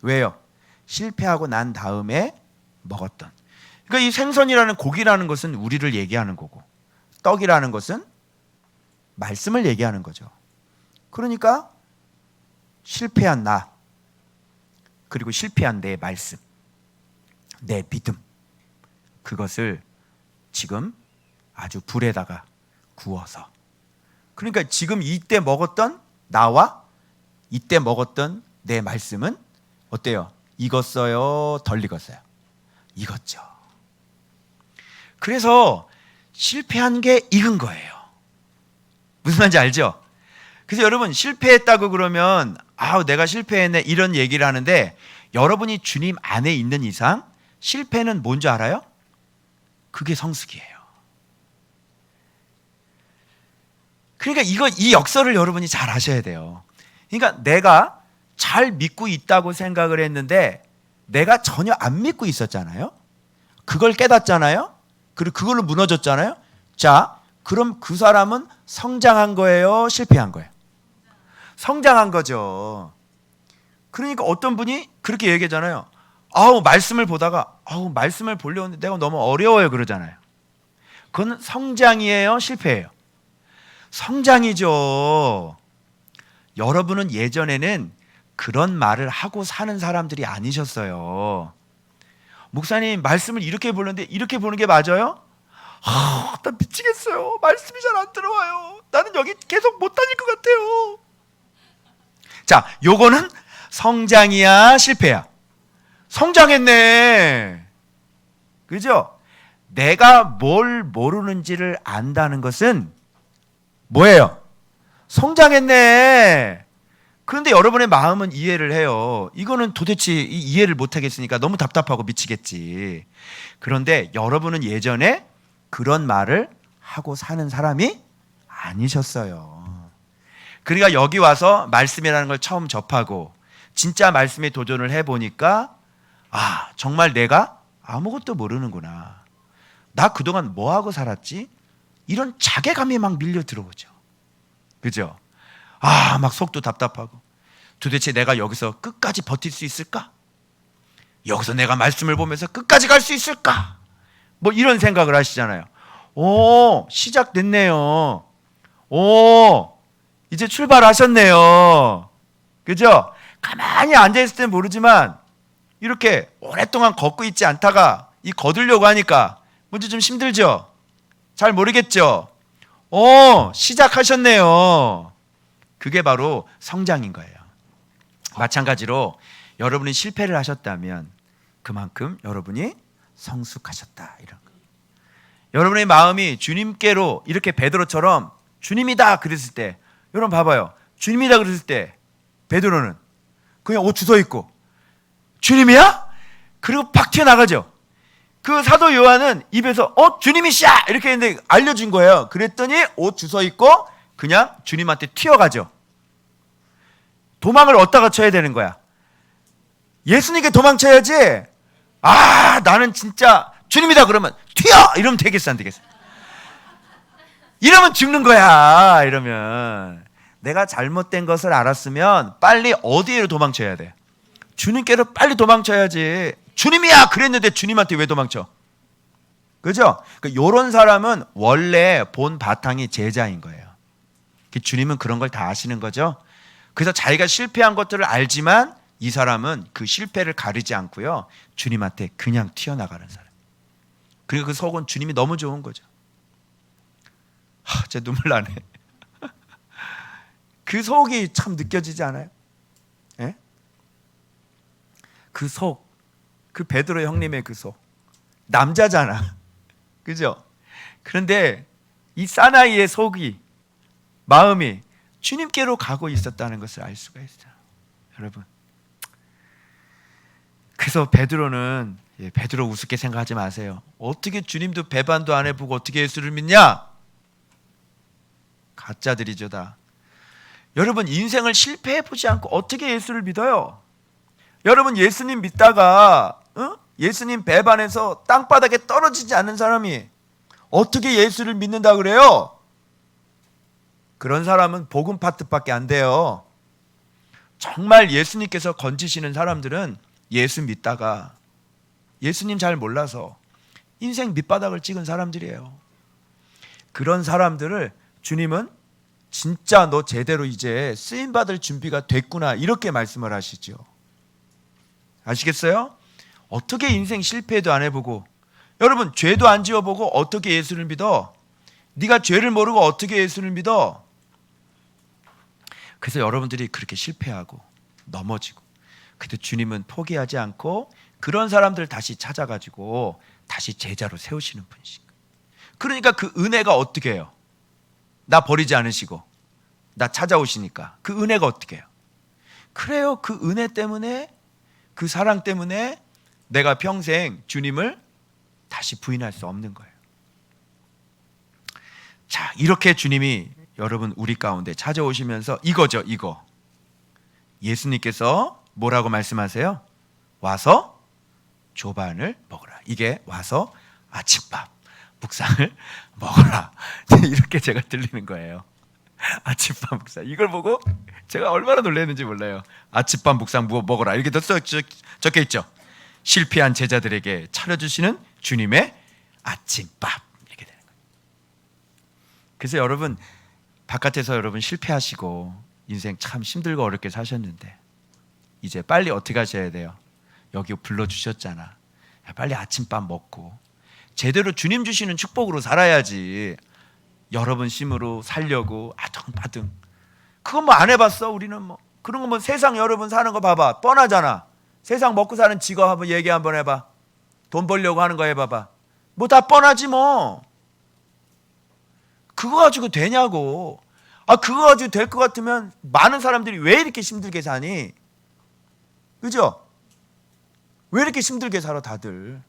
왜요? 실패하고 난 다음에 먹었던. 그러니까 이 생선이라는 고기라는 것은 우리를 얘기하는 거고 떡이라는 것은 말씀을 얘기하는 거죠. 그러니까 실패한 나, 그리고 실패한 내 말씀, 내 믿음, 그것을 지금 아주 불에다가 구워서, 그러니까 지금 이때 먹었던 나와 이때 먹었던 내 말씀은 어때요? 익었어요? 덜 익었어요? 익었죠. 그래서 실패한 게 익은 거예요. 무슨 말인지 알죠? 그래서 여러분, 실패했다고 그러면 내가 실패했네 이런 얘기를 하는데, 여러분이 주님 안에 있는 이상 실패는 뭔지 알아요? 그게 성숙이에요. 그러니까 이 역설을 여러분이 잘 아셔야 돼요. 그러니까 내가 잘 믿고 있다고 생각을 했는데 내가 전혀 안 믿고 있었잖아요. 그걸 깨닫잖아요. 그리고 그걸로 무너졌잖아요. 자, 그럼 그 사람은 성장한 거예요? 실패한 거예요? 성장한 거죠. 그러니까 어떤 분이 그렇게 얘기하잖아요. 말씀을 보다가 말씀을 보려는데 내가 너무 어려워요 그러잖아요. 그건 성장이에요, 실패예요? 성장이죠. 여러분은 예전에는 그런 말을 하고 사는 사람들이 아니셨어요. 목사님, 말씀을 이렇게 보는데 이렇게 보는 게 맞아요? 나 미치겠어요. 말씀이 잘 안 들어와요. 나는 여기 계속 못 다닐 것 같아요. 자, 요거는 성장이야, 실패야? 성장했네. 그죠? 내가 뭘 모르는지를 안다는 것은 뭐예요? 성장했네. 그런데 여러분의 마음은 이해를 해요. 이거는 도대체 이해를 못하겠으니까 너무 답답하고 미치겠지. 그런데 여러분은 예전에 그런 말을 하고 사는 사람이 아니셨어요. 그러니까 여기 와서 말씀이라는 걸 처음 접하고 진짜 말씀에 도전을 해보니까 정말 내가 아무것도 모르는구나. 나 그동안 뭐하고 살았지? 이런 자괴감이 막 밀려 들어오죠. 그죠? 막 속도 답답하고 도대체 내가 여기서 끝까지 버틸 수 있을까? 여기서 내가 말씀을 보면서 끝까지 갈 수 있을까? 뭐 이런 생각을 하시잖아요. 시작됐네요. 이제 출발하셨네요. 그죠? 가만히 앉아있을 땐 모르지만 이렇게 오랫동안 걷고 있지 않다가 걷으려고 하니까 뭔지 좀 힘들죠? 잘 모르겠죠? 시작하셨네요. 그게 바로 성장인 거예요. 마찬가지로 여러분이 실패를 하셨다면 그만큼 여러분이 성숙하셨다, 이런 거. 여러분의 마음이 주님께로 이렇게 베드로처럼 주님이다 그랬을 때, 여러분 봐봐요. 주님이다 그랬을 때 베드로는 그냥 옷 주워 입고 주님이야? 그리고 팍 튀어나가죠. 그 사도 요한은 입에서 주님이시야 이렇게 했는데 알려준 거예요. 그랬더니 옷 주워 입고 그냥 주님한테 튀어가죠. 도망을 어디다가 쳐야 되는 거야? 예수님께 도망쳐야지. 나는 진짜 주님이다 그러면 튀어! 이러면 되겠어, 안 되겠어? 이러면 죽는 거야. 이러면 내가 잘못된 것을 알았으면 빨리 어디로 도망쳐야 돼? 주님께로 빨리 도망쳐야지. 주님이야 그랬는데 주님한테 왜 도망쳐? 그죠? 이런 사람은 원래 본 바탕이 제자인 거예요. 주님은 그런 걸 다 아시는 거죠. 그래서 자기가 실패한 것들을 알지만 이 사람은 그 실패를 가리지 않고요, 주님한테 그냥 튀어나가는 사람. 그리고 그 속은 주님이 너무 좋은 거죠. 진짜 눈물 나네. 그 속이 참 느껴지지 않아요? 예? 그 속, 그 베드로 형님의 그 속, 남자잖아. 그죠? 그런데 이 사나이의 속이, 마음이 주님께로 가고 있었다는 것을 알 수가 있어요. 여러분, 그래서 베드로는, 베드로 우습게 생각하지 마세요. 어떻게 주님도 배반도 안 해보고 어떻게 예수를 믿냐? 가짜들이죠 다. 여러분, 인생을 실패해보지 않고 어떻게 예수를 믿어요? 여러분, 예수님 믿다가 예수님 배반해서 땅바닥에 떨어지지 않는 사람이 어떻게 예수를 믿는다 그래요? 그런 사람은 복음 파트밖에 안 돼요. 정말 예수님께서 건지시는 사람들은 예수 믿다가 예수님 잘 몰라서 인생 밑바닥을 찍은 사람들이에요. 그런 사람들을 주님은 진짜 너 제대로 이제 쓰임받을 준비가 됐구나 이렇게 말씀을 하시죠. 아시겠어요? 어떻게 인생 실패도 안 해보고, 여러분 죄도 안 지어보고 어떻게 예수를 믿어? 네가 죄를 모르고 어떻게 예수를 믿어? 그래서 여러분들이 그렇게 실패하고 넘어지고, 그래도 주님은 포기하지 않고 그런 사람들 다시 찾아가지고 다시 제자로 세우시는 분이신 거예요. 그러니까 그 은혜가 어떻게 해요? 나 버리지 않으시고 나 찾아오시니까 그 은혜가 어떻게 해요? 그래요. 그 은혜 때문에, 그 사랑 때문에 내가 평생 주님을 다시 부인할 수 없는 거예요. 자, 이렇게 주님이 여러분 우리 가운데 찾아오시면서 이거죠, 이거. 예수님께서 뭐라고 말씀하세요? 와서 조반을 먹으라. 이게 와서 아침밥, 묵상을 먹어라. 이렇게 제가 들리는 거예요. 아침밥 묵상. 이걸 보고 제가 얼마나 놀랐는지 몰라요. 아침밥 묵상 먹어라. 이렇게 적혀 있죠. 실패한 제자들에게 차려주시는 주님의 아침밥. 이렇게 되는 거예요. 그래서 여러분 바깥에서 여러분 실패하시고 인생 참 힘들고 어렵게 사셨는데 이제 빨리 어떻게 하셔야 돼요? 여기 불러주셨잖아. 빨리 아침밥 먹고 제대로 주님 주시는 축복으로 살아야지. 여러분 힘으로 살려고 아등바등 그건 뭐 안 해봤어? 우리는 뭐 그런 거 뭐 세상 여러분 사는 거 봐봐 뻔하잖아. 세상 먹고 사는 직업 한번 얘기 한번 해봐. 돈 벌려고 하는 거 해봐봐. 뭐 다 뻔하지 뭐. 그거 가지고 되냐고. 그거 가지고 될 것 같으면 많은 사람들이 왜 이렇게 힘들게 사니? 그죠? 왜 이렇게 힘들게 살아 다들?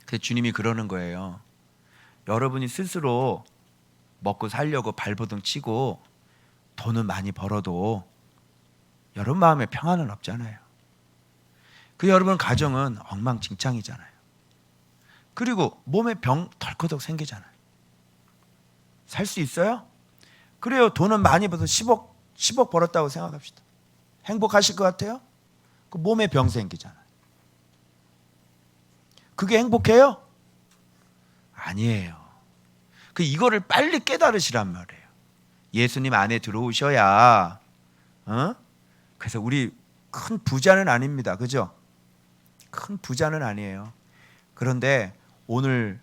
그래서 주님이 그러는 거예요. 여러분이 스스로 먹고 살려고 발버둥 치고 돈은 많이 벌어도 여러분 마음에 평안은 없잖아요. 그 여러분 가정은 엉망진창이잖아요. 그리고 몸에 병 덜커덕 생기잖아요. 살 수 있어요? 그래요. 돈은 많이 벌어서 10억 벌었다고 생각합시다. 행복하실 것 같아요? 그 몸에 병 생기잖아요. 그게 행복해요? 아니에요. 이거를 빨리 깨달으시란 말이에요. 예수님 안에 들어오셔야 그래서 우리 큰 부자는 아닙니다. 그죠? 큰 부자는 아니에요. 그런데 오늘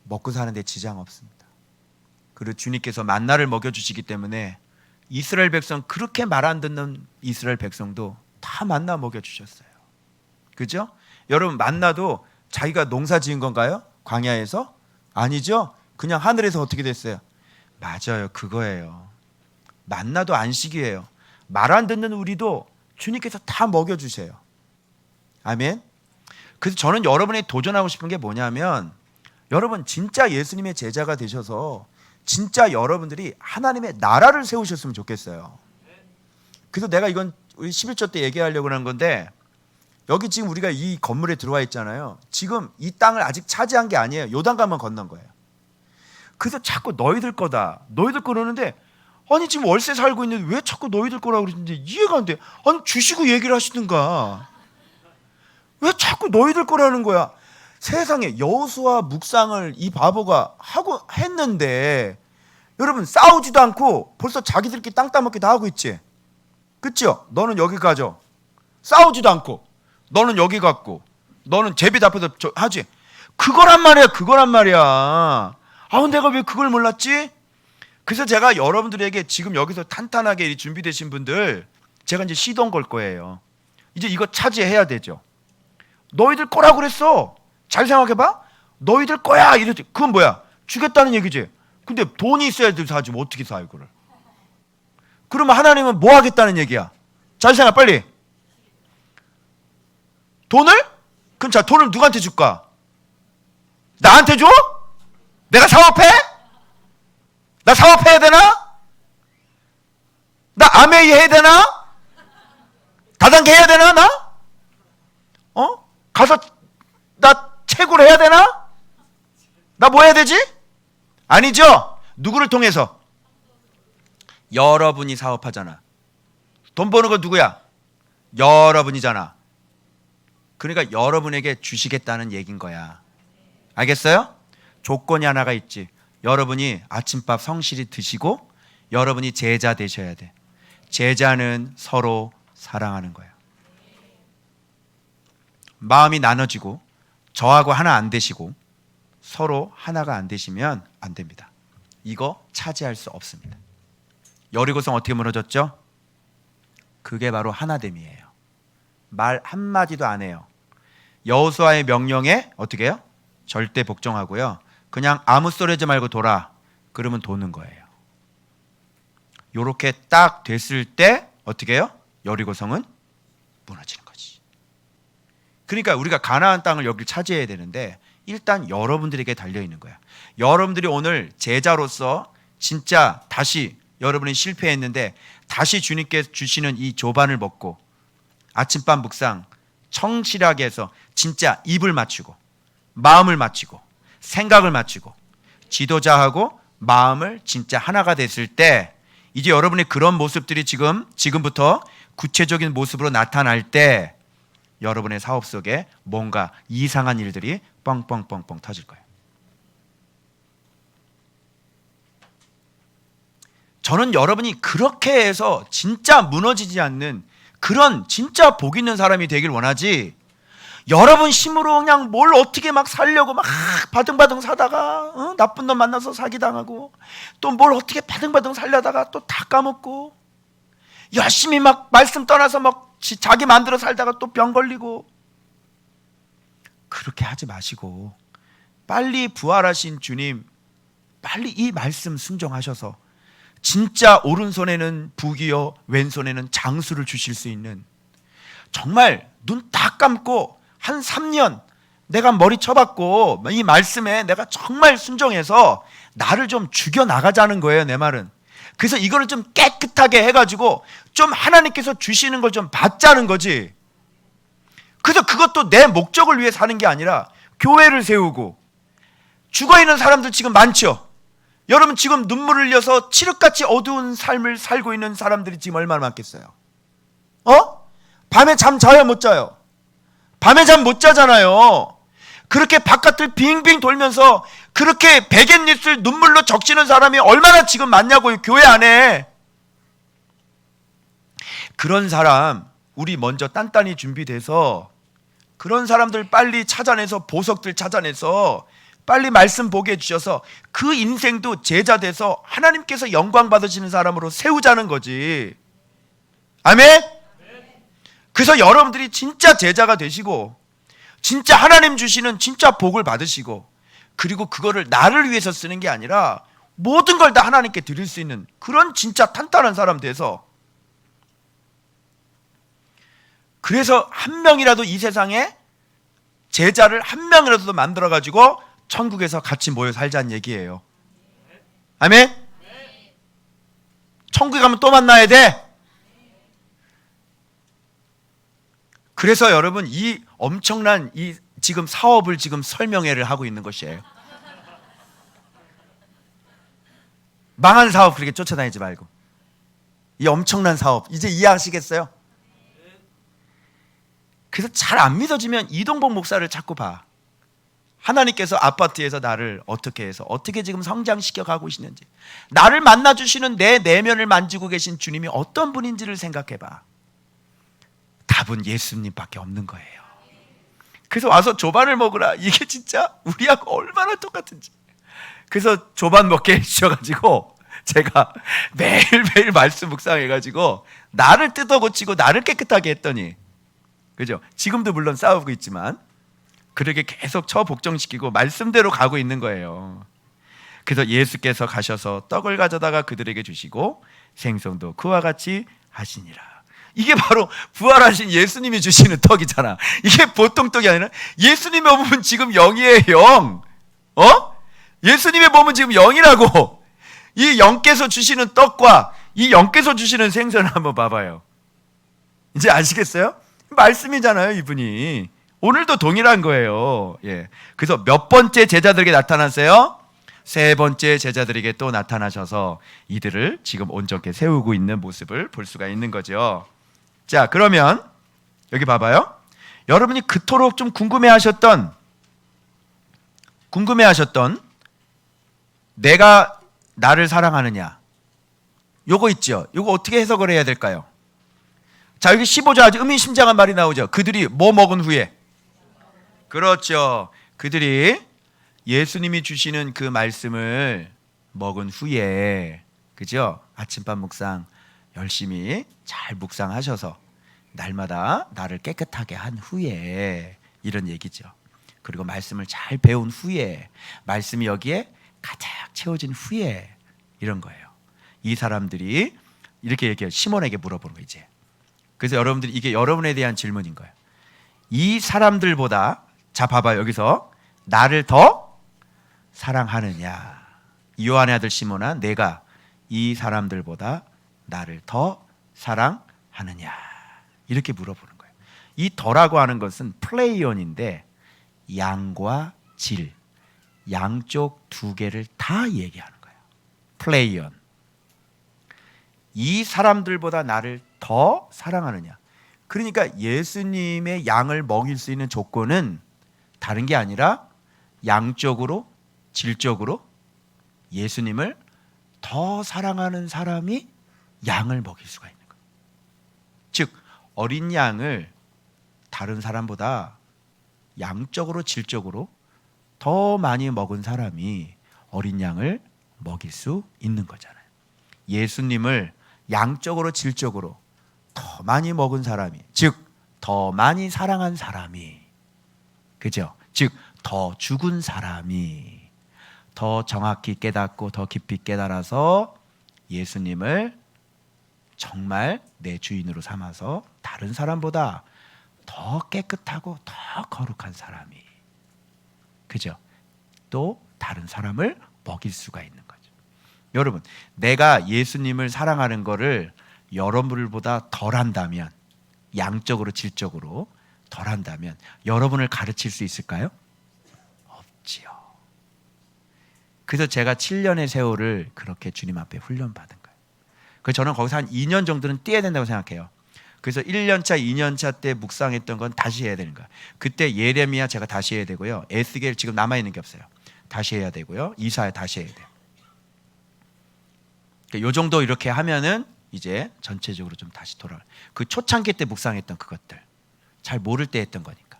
먹고 사는데 지장 없습니다. 그리고 주님께서 만나를 먹여주시기 때문에 이스라엘 백성 그렇게 말 안 듣는 이스라엘 백성도 다 만나 먹여주셨어요. 그죠? 여러분 만나도 자기가 농사 지은 건가요? 광야에서? 아니죠? 그냥 하늘에서 어떻게 됐어요? 맞아요. 그거예요. 만나도 안식이에요. 말 안 듣는 우리도 주님께서 다 먹여주세요. 아멘. 그래서 저는 여러분이 도전하고 싶은 게 뭐냐면 여러분 진짜 예수님의 제자가 되셔서 진짜 여러분들이 하나님의 나라를 세우셨으면 좋겠어요. 그래서 내가 이건 우리 11조 때 얘기하려고 하는 건데 여기 지금 우리가 이 건물에 들어와 있잖아요. 지금 이 땅을 아직 차지한 게 아니에요. 요단강만 건넌 거예요. 그래서 자꾸 너희들 거다. 너희들 거라는데 아니 지금 월세 살고 있는데 왜 자꾸 너희들 거라고 그러는지 이해가 안 돼. 아니 주시고 얘기를 하시든가. 왜 자꾸 너희들 거라는 거야. 세상에 여호수아 묵상을 이 바보가 하고 했는데 여러분 싸우지도 않고 벌써 자기들끼리 땅 따먹기 다 하고 있지. 그렇죠? 너는 여기 가죠. 싸우지도 않고 너는 여기 갔고 너는 제비 앞에서 하지. 그거란 말이야. 내가 왜 그걸 몰랐지? 그래서 제가 여러분들에게 지금 여기서 탄탄하게 준비되신 분들 제가 이제 시동 걸 거예요. 이제 이거 차지해야 되죠. 너희들 거라고 그랬어. 잘 생각해봐. 너희들 거야 이랬지. 그건 뭐야? 주겠다는 얘기지. 근데 돈이 있어야 돼 사지. 뭐 어떻게 사 이거를? 그러면 하나님은 뭐 하겠다는 얘기야? 잘 생각 빨리. 돈을? 그럼 자 돈을 누구한테 줄까? 나한테 줘? 내가 사업해? 나 사업해야 되나? 나 아메이 해야 되나? 다단계 해야 되나 나? 가서 나 채굴 해야 되나? 나 뭐 해야 되지? 아니죠. 누구를 통해서? 여러분이 사업하잖아. 돈 버는 거 누구야? 여러분이잖아. 그러니까 여러분에게 주시겠다는 얘기인 거야. 알겠어요? 조건이 하나가 있지. 여러분이 아침밥 성실히 드시고 여러분이 제자 되셔야 돼. 제자는 서로 사랑하는 거야. 마음이 나눠지고 저하고 하나 안 되시고 서로 하나가 안 되시면 안 됩니다. 이거 차지할 수 없습니다. 여리고성 어떻게 무너졌죠? 그게 바로 하나됨이에요. 말 한마디도 안 해요. 여호수아의 명령에 어떻게 해요? 절대 복종하고요. 그냥 아무 소리 하지 말고 돌아. 그러면 도는 거예요. 요렇게 딱 됐을 때 어떻게 해요? 여리고성은 무너지는 거지. 그러니까 우리가 가나안 땅을 여기 차지해야 되는데 일단 여러분들에게 달려있는 거야. 여러분들이 오늘 제자로서 진짜 다시 여러분이 실패했는데 다시 주님께 주시는 이 조반을 먹고 아침밥 묵상 청실하게 해서 진짜 입을 맞추고 마음을 맞추고 생각을 맞추고 지도자하고 마음을 진짜 하나가 됐을 때 이제 여러분의 그런 모습들이 지금부터 구체적인 모습으로 나타날 때 여러분의 사업 속에 뭔가 이상한 일들이 뻥뻥뻥뻥 터질 거예요. 저는 여러분이 그렇게 해서 진짜 무너지지 않는 그런 진짜 복 있는 사람이 되길 원하지, 여러분 힘으로 그냥 뭘 어떻게 막 살려고 막 바등바등 사다가 나쁜 놈 만나서 사기당하고, 또 뭘 어떻게 바등바등 살려다가 또 다 까먹고, 열심히 막 말씀 떠나서 막 자기 마음대로 살다가 또 병 걸리고, 그렇게 하지 마시고 빨리 부활하신 주님, 빨리 이 말씀 순종하셔서 진짜 오른손에는 북이요 왼손에는 장수를 주실 수 있는, 정말 눈 딱 감고 한 3년 내가 머리 쳐박고 이 말씀에 내가 정말 순종해서 나를 좀 죽여나가자는 거예요, 내 말은. 그래서 이거를 좀 깨끗하게 해가지고 좀 하나님께서 주시는 걸 좀 받자는 거지. 그래서 그것도 내 목적을 위해 사는 게 아니라 교회를 세우고, 죽어있는 사람들 지금 많죠. 여러분 지금 눈물을 흘려서 칠흑같이 어두운 삶을 살고 있는 사람들이 지금 얼마나 많겠어요. 밤에 잠 자요 못 자요? 밤에 잠 못 자잖아요. 그렇게 바깥을 빙빙 돌면서 그렇게 베갯잎을 눈물로 적시는 사람이 얼마나 지금 많냐고요, 교회 안에. 그런 사람 우리 먼저 단단히 준비돼서 그런 사람들 빨리 찾아내서, 보석들 찾아내서 빨리 말씀 보게 해주셔서 그 인생도 제자 돼서 하나님께서 영광 받으시는 사람으로 세우자는 거지. 아멘? 그래서 여러분들이 진짜 제자가 되시고 진짜 하나님 주시는 진짜 복을 받으시고, 그리고 그거를 나를 위해서 쓰는 게 아니라 모든 걸 다 하나님께 드릴 수 있는 그런 진짜 탄탄한 사람 돼서, 그래서 한 명이라도 이 세상에 제자를 한 명이라도 만들어 가지고 천국에서 같이 모여 살자는 얘기예요. 아멘? 천국에 가면 또 만나야 돼. 그래서 여러분 이 엄청난 이 지금 사업을 지금 설명회를 하고 있는 것이에요. 망한 사업 그렇게 쫓아다니지 말고 이 엄청난 사업 이제 이해하시겠어요? 그래서 잘 안 믿어지면 이동복 목사를 자꾸 봐. 하나님께서 아파트에서 나를 어떻게 해서 어떻게 지금 성장시켜 가고 계시는지, 나를 만나주시는 내 내면을 만지고 계신 주님이 어떤 분인지를 생각해 봐. 답은 예수님밖에 없는 거예요. 그래서 와서 조반을 먹으라. 이게 진짜 우리하고 얼마나 똑같은지. 그래서 조반 먹게 해주셔가지고 제가 매일매일 말씀 묵상해가지고 나를 뜯어고치고 나를 깨끗하게 했더니, 그죠? 지금도 물론 싸우고 있지만 그렇게 계속 복종시키고 말씀대로 가고 있는 거예요. 그래서 예수께서 가셔서 떡을 가져다가 그들에게 주시고 생선도 그와 같이 하시니라. 이게 바로 부활하신 예수님이 주시는 떡이잖아. 이게 보통 떡이 아니라 예수님의 몸은 지금 영이에요, 영. 예수님의 몸은 지금 영이라고. 이 영께서 주시는 떡과 이 영께서 주시는 생선을 한번 봐봐요. 이제 아시겠어요? 말씀이잖아요, 이분이. 오늘도 동일한 거예요. 예. 그래서 몇 번째 제자들에게 나타났어요? 세 번째 제자들에게 또 나타나셔서 이들을 지금 온전케 세우고 있는 모습을 볼 수가 있는 거죠. 자, 그러면 여기 봐봐요. 여러분이 그토록 좀 궁금해하셨던 내가 나를 사랑하느냐, 요거 있죠. 요거 어떻게 해석을 해야 될까요? 자, 여기 15절 아주 의미심장한 말이 나오죠. 그들이 뭐 먹은 후에, 그렇죠, 그들이 예수님이 주시는 그 말씀을 먹은 후에, 그죠? 아침밥 묵상 열심히 잘 묵상하셔서 날마다 나를 깨끗하게 한 후에, 이런 얘기죠. 그리고 말씀을 잘 배운 후에, 말씀이 여기에 가득 채워진 후에, 이런 거예요. 이 사람들이 이렇게 얘기해요. 시몬에게 물어보는 거예요, 이제. 그래서 여러분들이 이게 여러분에 대한 질문인 거예요. 이 사람들보다, 자 봐봐요, 여기서 나를 더 사랑하느냐. 요한의 아들 시몬아, 내가 이 사람들보다 나를 더 사랑하느냐, 이렇게 물어보는 거예요. 이 더라고 하는 것은 플레이온인데 양과 질, 양쪽 두 개를 다 얘기하는 거예요. 플레이온. 이 사람들보다 나를 더 사랑하느냐. 그러니까 예수님의 양을 먹일 수 있는 조건은 다른 게 아니라 양적으로, 질적으로 예수님을 더 사랑하는 사람이 양을 먹일 수가 있는 거예요. 즉 어린 양을 다른 사람보다 양적으로 질적으로 더 많이 먹은 사람이 어린 양을 먹일 수 있는 거잖아요. 예수님을 양적으로 질적으로 더 많이 먹은 사람이, 즉 더 많이 사랑한 사람이, 그죠? 즉 더 죽은 사람이 더 정확히 깨닫고 더 깊이 깨달아서 예수님을 정말 내 주인으로 삼아서 다른 사람보다 더 깨끗하고 더 거룩한 사람이, 그죠? 또 다른 사람을 먹일 수가 있는 거죠. 여러분, 내가 예수님을 사랑하는 거를 여러분들보다 덜 한다면, 양적으로 질적으로 덜 한다면 여러분을 가르칠 수 있을까요? 없지요. 그래서 제가 7년의 세월을 그렇게 주님 앞에 훈련받은 거예요. 그래서 저는 거기서 한 2년 정도는 뛰어야 된다고 생각해요. 그래서 1년차, 2년차 때 묵상했던 건 다시 해야 되는 거예요. 그때 예레미야 제가 다시 해야 되고요. 에스겔 지금 남아있는 게 없어요. 다시 해야 되고요. 이사야 다시 해야 돼요. 요 정도 이렇게 하면은 이제 전체적으로 좀 다시 돌아와요. 그 초창기 때 묵상했던 그것들, 잘 모를 때 했던 거니까.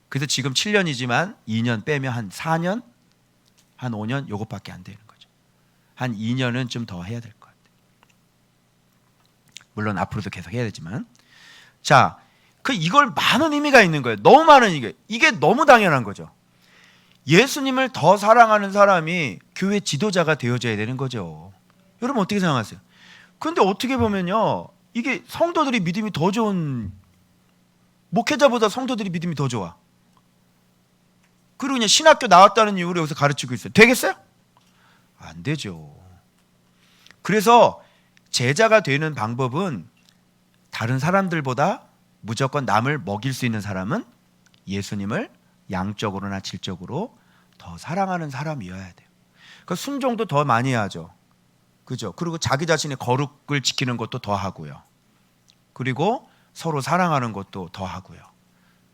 그래서 지금 7년이지만 2년 빼면 한 4년, 한 5년 요것밖에 안 되는 거죠. 한 2년은 좀 더 해야 될 것 같아요. 물론 앞으로도 계속 해야 되지만, 자, 이걸 많은 의미가 있는 거예요. 너무 많은 이게 너무 당연한 거죠. 예수님을 더 사랑하는 사람이 교회 지도자가 되어져야 되는 거죠. 여러분 어떻게 생각하세요? 근데 어떻게 보면요, 이게 성도들이 믿음이 더 좋은, 목회자보다 성도들이 믿음이 더 좋아. 그리고 그냥 신학교 나왔다는 이유로 여기서 가르치고 있어요. 되겠어요? 안 되죠. 그래서 제자가 되는 방법은 다른 사람들보다 무조건 남을 먹일 수 있는 사람은 예수님을 양적으로나 질적으로 더 사랑하는 사람이어야 돼요. 그러니까 순종도 더 많이 하죠. 그죠? 그리고 자기 자신의 거룩을 지키는 것도 더 하고요. 그리고 서로 사랑하는 것도 더 하고요.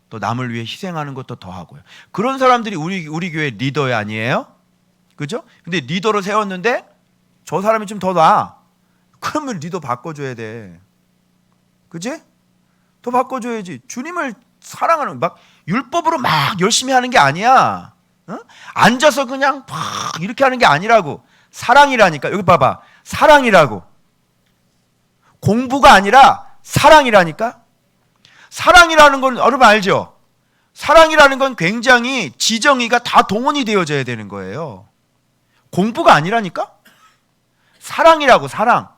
또 남을 위해 희생하는 것도 더 하고요. 그런 사람들이 우리 교회 리더 아니에요? 그죠? 근데 리더로 세웠는데 저 사람이 좀 더 나아. 그러면 리더 바꿔줘야 돼. 그지? 더 바꿔줘야지. 주님을 사랑하는, 막 율법으로 막 열심히 하는 게 아니야. 어? 앉아서 그냥 막 이렇게 하는 게 아니라고. 사랑이라니까. 여기 봐봐. 사랑이라고. 공부가 아니라 사랑이라니까. 사랑이라는 건 여러분 알죠? 사랑이라는 건 굉장히 지정의가 다 동원이 되어져야 되는 거예요. 공부가 아니라니까? 사랑이라고. 사랑.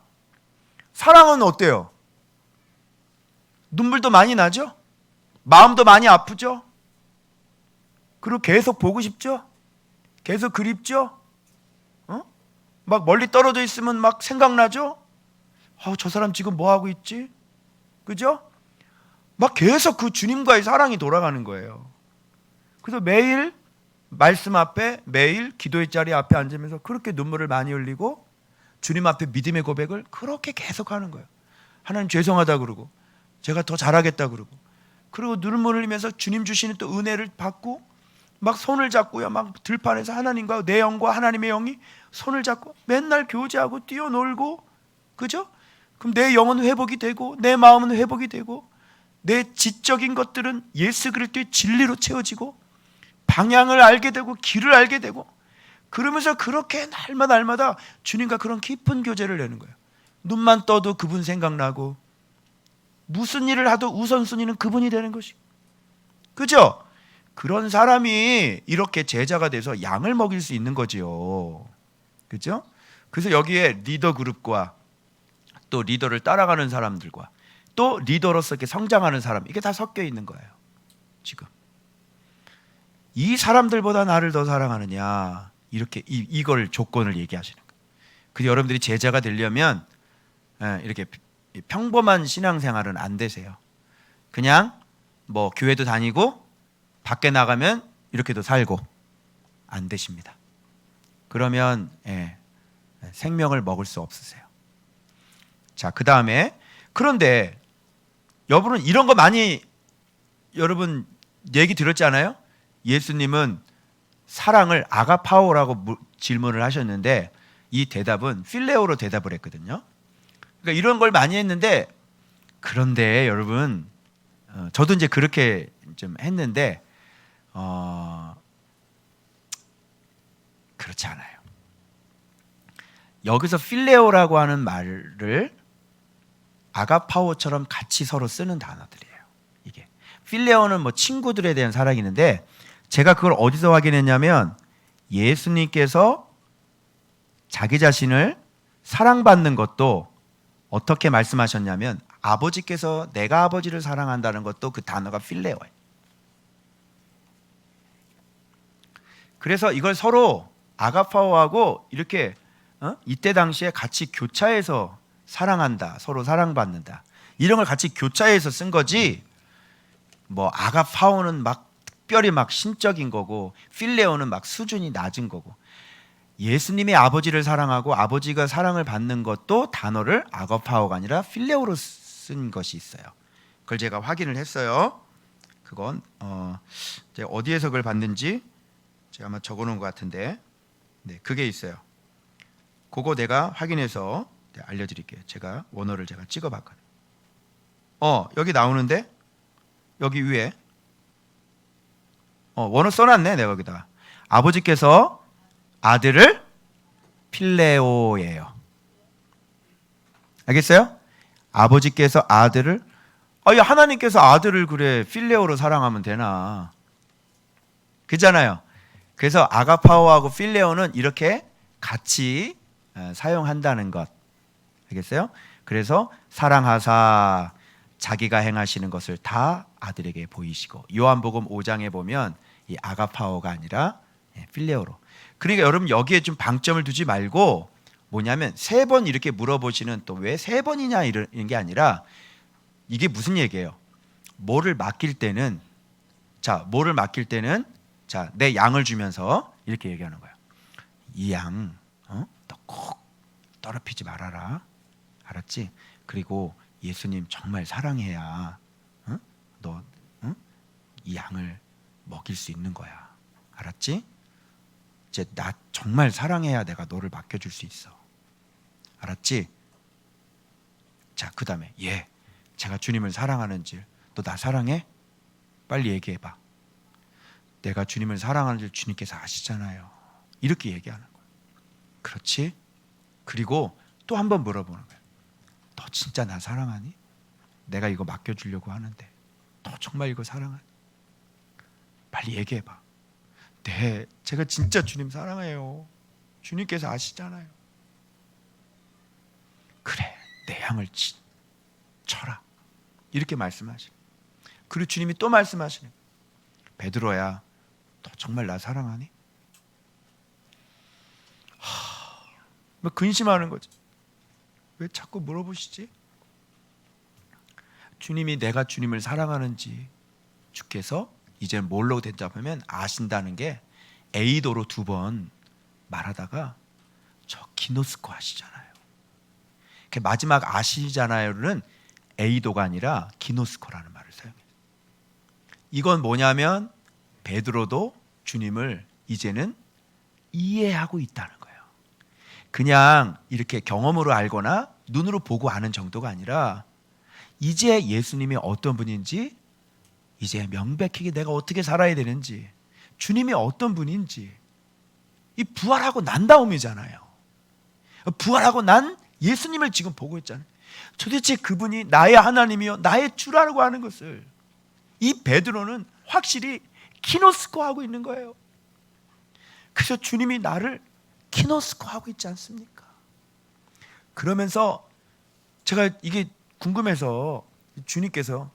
사랑은 어때요? 눈물도 많이 나죠? 마음도 많이 아프죠? 그리고 계속 보고 싶죠? 계속 그립죠? 막 멀리 떨어져 있으면 막 생각나죠? 저 사람 지금 뭐 하고 있지? 그죠? 막 계속 그 주님과의 사랑이 돌아가는 거예요. 그래서 매일 말씀 앞에, 매일 기도의 자리 앞에 앉으면서 그렇게 눈물을 많이 흘리고 주님 앞에 믿음의 고백을 그렇게 계속 하는 거예요. 하나님 죄송하다 그러고, 제가 더 잘하겠다 그러고, 그리고 눈물 흘리면서 주님 주시는 또 은혜를 받고, 막 손을 잡고요, 막 들판에서 하나님과 내 영과 하나님의 영이 손을 잡고 맨날 교제하고 뛰어놀고, 그죠? 그럼 내 영은 회복이 되고, 내 마음은 회복이 되고, 내 지적인 것들은 예수 그리스도의 진리로 채워지고, 방향을 알게 되고 길을 알게 되고, 그러면서 그렇게 날마다 주님과 그런 깊은 교제를 내는 거예요. 눈만 떠도 그분 생각나고, 무슨 일을 하도 우선순위는 그분이 되는 것이, 그죠? 그런 사람이 이렇게 제자가 돼서 양을 먹일 수 있는 거지요. 그죠? 그래서 여기에 리더 그룹과 또 리더를 따라가는 사람들과 또 리더로서 이렇게 성장하는 사람, 이게 다 섞여 있는 거예요. 지금 이 사람들보다 나를 더 사랑하느냐, 이렇게 이걸 조건을 얘기하시는 거예요. 그래서 여러분들이 제자가 되려면 이렇게 평범한 신앙생활은 안 되세요. 그냥 뭐 교회도 다니고 밖에 나가면 이렇게도 살고 안 되십니다. 그러면 생명을 먹을 수 없으세요. 자, 그 다음에, 그런데 여러분은 이런 거 많이 여러분 얘기 들었지 않아요? 예수님은 사랑을 아가파오라고 질문을 하셨는데, 이 대답은 필레오로 대답을 했거든요. 그러니까 이런 걸 많이 했는데, 그런데 여러분, 저도 이제 그렇게 좀 했는데 그렇지 않아요. 여기서 필레오라고 하는 말을 아가파오처럼 같이 서로 쓰는 단어들이에요. 이게 필레오는 뭐 친구들에 대한 사랑이는데, 제가 그걸 어디서 확인했냐면 예수님께서 자기 자신을 사랑받는 것도 어떻게 말씀하셨냐면, 아버지께서 내가 아버지를 사랑한다는 것도 그 단어가 필레오예요. 그래서 이걸 서로 아가파오하고 이렇게 이때 당시에 같이 교차해서 사랑한다, 서로 사랑받는다, 이런 걸 같이 교차해서 쓴 거지, 뭐 아가파오는 막 특별히 막 신적인 거고 필레오는 막 수준이 낮은 거고, 예수님의 아버지를 사랑하고 아버지가 사랑을 받는 것도 단어를 아가파오가 아니라 필레오로 쓴 것이 있어요. 그걸 제가 확인을 했어요. 그건 제가 어디에서 그걸 봤는지 제가 아마 적어놓은 것 같은데, 네, 그게 있어요. 그거 내가 확인해서 알려드릴게요. 제가 원어를 제가 찍어봤거든요. 여기 나오는데, 여기 위에 원어 써놨네. 내가 여기다가 아버지께서 아들을 필레오예요. 알겠어요? 아버지께서 아들을, 하나님께서 아들을 그래 필레오로 사랑하면 되나? 그잖아요. 그래서 아가파오하고 필레오는 이렇게 같이 사용한다는 것. 알겠어요? 그래서 사랑하사 자기가 행하시는 것을 다 아들에게 보이시고, 요한복음 5장에 보면 이 아가파오가 아니라 필레오로. 그러니까 여러분 여기에 좀 방점을 두지 말고, 뭐냐면 3번 이렇게 물어보시는, 또 왜 3번이냐 이런 게 아니라, 이게 무슨 얘기예요? 뭐를 맡길 때는 내 양을 주면서 이렇게 얘기하는 거예요. 이 양, 너 꼭 더럽히지 말아라. 알았지? 그리고 예수님 정말 사랑해야 너 이 양을 먹일 수 있는 거야. 알았지? 이제 나 정말 사랑해야 내가 너를 맡겨줄 수 있어. 알았지? 자, 그 다음에 제가 주님을 사랑하는지, 너 나 사랑해? 빨리 얘기해봐. 내가 주님을 사랑하는지 주님께서 아시잖아요. 이렇게 얘기하는 거예요. 그렇지? 그리고 또 한 번 물어보는 거예요. 너 진짜 나 사랑하니? 내가 이거 맡겨주려고 하는데 너 정말 이거 사랑하니? 빨리 얘기해봐. 네, 제가 진짜 주님 사랑해요. 주님께서 아시잖아요. 그래, 내 양을 쳐라. 이렇게 말씀하시고, 그리고 주님이 또 말씀하시는, 베드로야, 너 정말 나 사랑하니? 뭐 근심하는 거지. 왜 자꾸 물어보시지? 주님이 내가 주님을 사랑하는지 주께서 이제 뭘로 대답하면 아신다는 게, 에이도로 2번 말하다가 저 기노스코 아시잖아요. 마지막 아시잖아요는 에이도가 아니라 기노스코라는 말을 사용해요. 이건 뭐냐면 베드로도 주님을 이제는 이해하고 있다는 거예요. 그냥 이렇게 경험으로 알거나 눈으로 보고 아는 정도가 아니라, 이제 예수님이 어떤 분인지 이제 명백하게 내가 어떻게 살아야 되는지, 주님이 어떤 분인지, 이 부활하고 난 다음이잖아요. 부활하고 난 예수님을 지금 보고 있잖아요. 도대체 그분이 나의 하나님이요 나의 주라고 하는 것을 이 베드로는 확실히 키노스코하고 있는 거예요. 그래서 주님이 나를 키노스코하고 있지 않습니까? 그러면서 제가 이게 궁금해서 주님께서